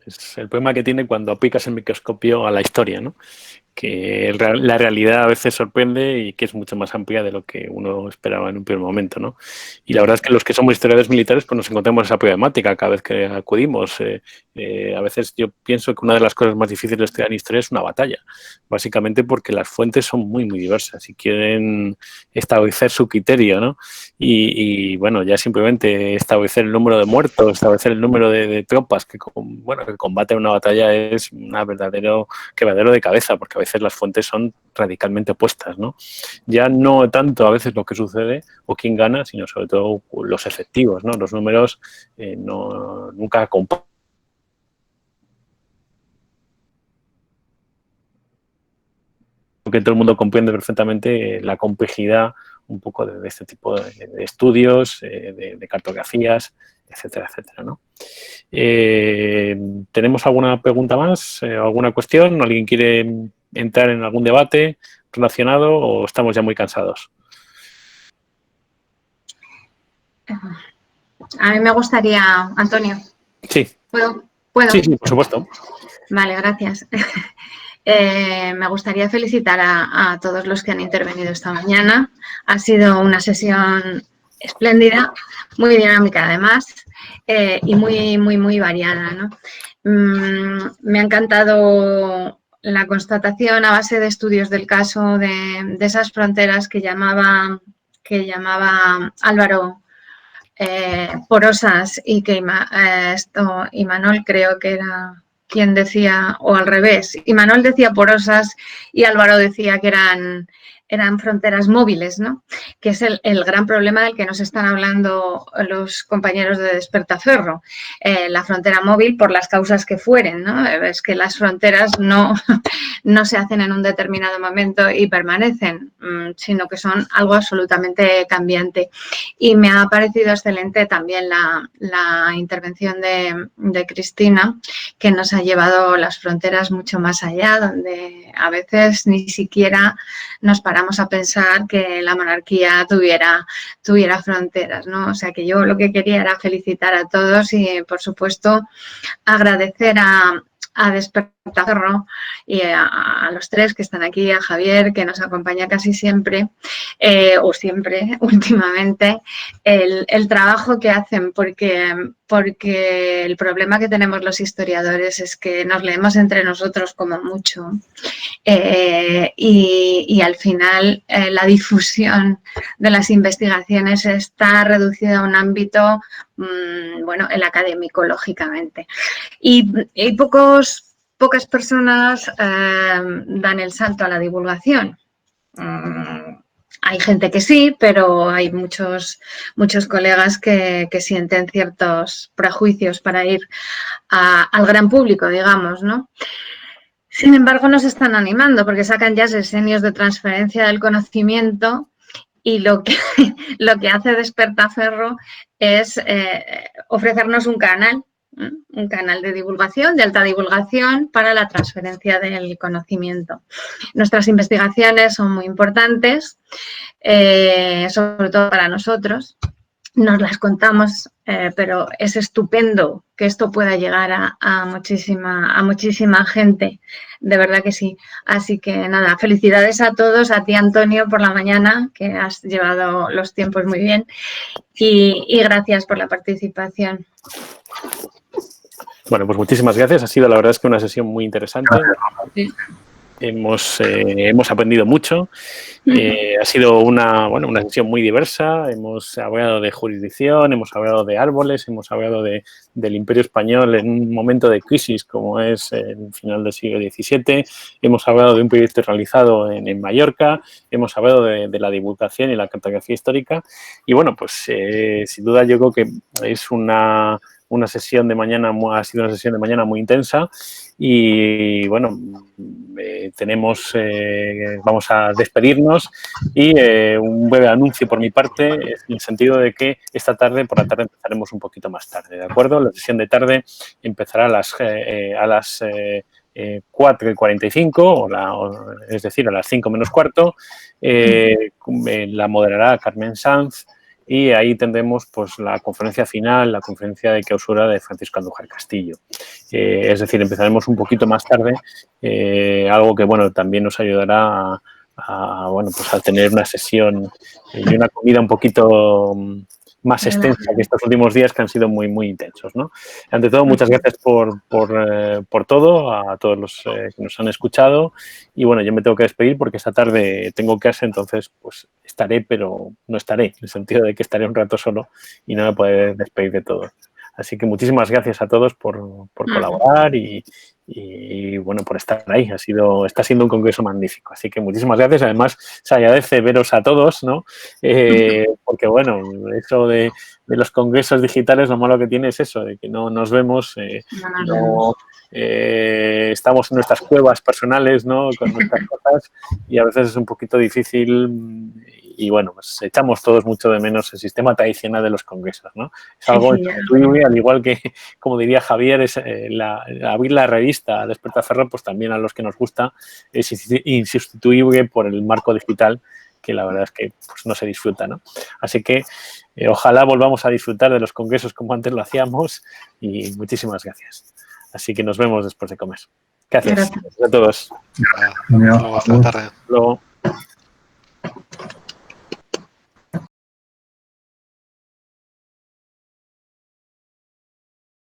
Es el problema que tiene cuando aplicas el microscopio a la historia, ¿no? Que la realidad a veces sorprende y que es mucho más amplia de lo que uno esperaba en un primer momento, ¿no? Y la verdad es que los que somos historiadores militares pues nos encontramos esa problemática cada vez que acudimos. A veces yo pienso que una de las cosas más difíciles de estudiar en historia es una batalla, básicamente porque las fuentes son muy, muy diversas y quieren establecer su criterio, ¿no? Y bueno, ya simplemente establecer el número de muertos, establecer el número de tropas que combaten una batalla es una verdadero quebradero de cabeza, porque a veces las fuentes son radicalmente opuestas, ¿no? Ya no tanto a veces lo que sucede o quién gana, sino sobre todo los efectivos, ¿no? Los números nunca comparten. Que todo el mundo comprende perfectamente la complejidad un poco de este tipo de estudios, de cartografías, etcétera, etcétera, ¿no? ¿Tenemos alguna pregunta más? ¿Alguna cuestión? ¿Alguien quiere entrar en algún debate relacionado o estamos ya muy cansados?
A mí me gustaría, Antonio.
Sí.
¿Puedo?
Sí, por supuesto.
Vale, gracias. Me gustaría felicitar a todos los que han intervenido esta mañana. Ha sido una sesión espléndida, muy dinámica además y muy, muy, muy variada, ¿no? Me ha encantado la constatación a base de estudios del caso de esas fronteras que llamaba Álvaro porosas y que Imanol creo que era quien decía, o al revés, Imanol decía porosas y Álvaro decía que eran fronteras móviles, ¿no? Que es el gran problema del que nos están hablando los compañeros de Despertaferro. La frontera móvil por las causas que fueren, ¿no? Es que las fronteras no se hacen en un determinado momento y permanecen, sino que son algo absolutamente cambiante. Y me ha parecido excelente también la intervención de Cristina, que nos ha llevado las fronteras mucho más allá, donde a veces ni siquiera nos paramos a pensar que la monarquía tuviera fronteras, ¿no? O sea que yo lo que quería era felicitar a todos y, por supuesto, agradecer a Despertaferro y a los tres que están aquí, a Javier, que nos acompaña casi siempre, o siempre, últimamente, el trabajo que hacen, porque el problema que tenemos los historiadores es que nos leemos entre nosotros como mucho y al final la difusión de las investigaciones está reducida a un ámbito, bueno, el académico, lógicamente. Y pocas personas dan el salto a la divulgación. Hay gente que sí, pero hay muchos colegas que sienten ciertos prejuicios para ir al gran público, digamos, ¿no? Sin embargo, nos están animando porque sacan ya sesenios de transferencia del conocimiento y lo que hace Despertaferro es ofrecernos un canal de divulgación, de alta divulgación para la transferencia del conocimiento. Nuestras investigaciones son muy importantes, sobre todo para nosotros. Nos las contamos, pero es estupendo que esto pueda llegar a muchísima gente, de verdad que sí. Así que nada, felicidades a todos, a ti Antonio por la mañana, que has llevado los tiempos muy bien, y gracias por la participación.
Bueno, pues muchísimas gracias. Ha sido, la verdad es que una sesión muy interesante.
Sí.
Hemos aprendido mucho. Ha sido una sesión muy diversa. Hemos hablado de jurisdicción, hemos hablado de árboles, hemos hablado del Imperio Español en un momento de crisis como es el final del siglo XVII. Hemos hablado de un proyecto realizado en Mallorca. Hemos hablado de la divulgación y la cartografía histórica. Y bueno, pues sin duda yo creo que es una sesión de mañana, ha sido una sesión de mañana muy intensa y bueno, vamos a despedirnos y un breve anuncio por mi parte, en el sentido de que por la tarde empezaremos un poquito más tarde, ¿de acuerdo? La sesión de tarde empezará a las 4:45, es decir, a las 5 menos cuarto. La moderará Carmen Sanz. Y ahí tendremos pues la conferencia final, la conferencia de clausura de Francisco Andújar Castillo. Es decir, empezaremos un poquito más tarde, algo que bueno también nos ayudará a tener una sesión y una comida un poquito más extensa que estos últimos días que han sido muy, muy intensos, ¿no? Ante todo, muchas gracias por todo, a todos los que nos han escuchado. Y bueno, yo me tengo que despedir porque esta tarde tengo clase, entonces pues estaré, pero no estaré, en el sentido de que estaré un rato solo y no me podré despedir de todos. Así que muchísimas gracias a todos por colaborar y bueno, por estar ahí. Está siendo un congreso magnífico. Así que muchísimas gracias. Además, se agradece veros a todos, ¿no? Porque, bueno, eso de los congresos digitales, lo malo que tiene es eso, de que no nos vemos, estamos en nuestras cuevas personales, ¿no? Con nuestras cosas y a veces es un poquito difícil y bueno, pues echamos todos mucho de menos el sistema tradicional de los congresos, ¿no? Es algo insustituible, al igual que, como diría Javier, es abrir la revista Despertaferro, pues también a los que nos gusta, es insustituible por el marco digital, que la verdad es que pues, no se disfruta, ¿no? Así que ojalá volvamos a disfrutar de los congresos como antes lo hacíamos y muchísimas gracias. Así que nos vemos después de comer. Gracias a todos.
Hasta luego.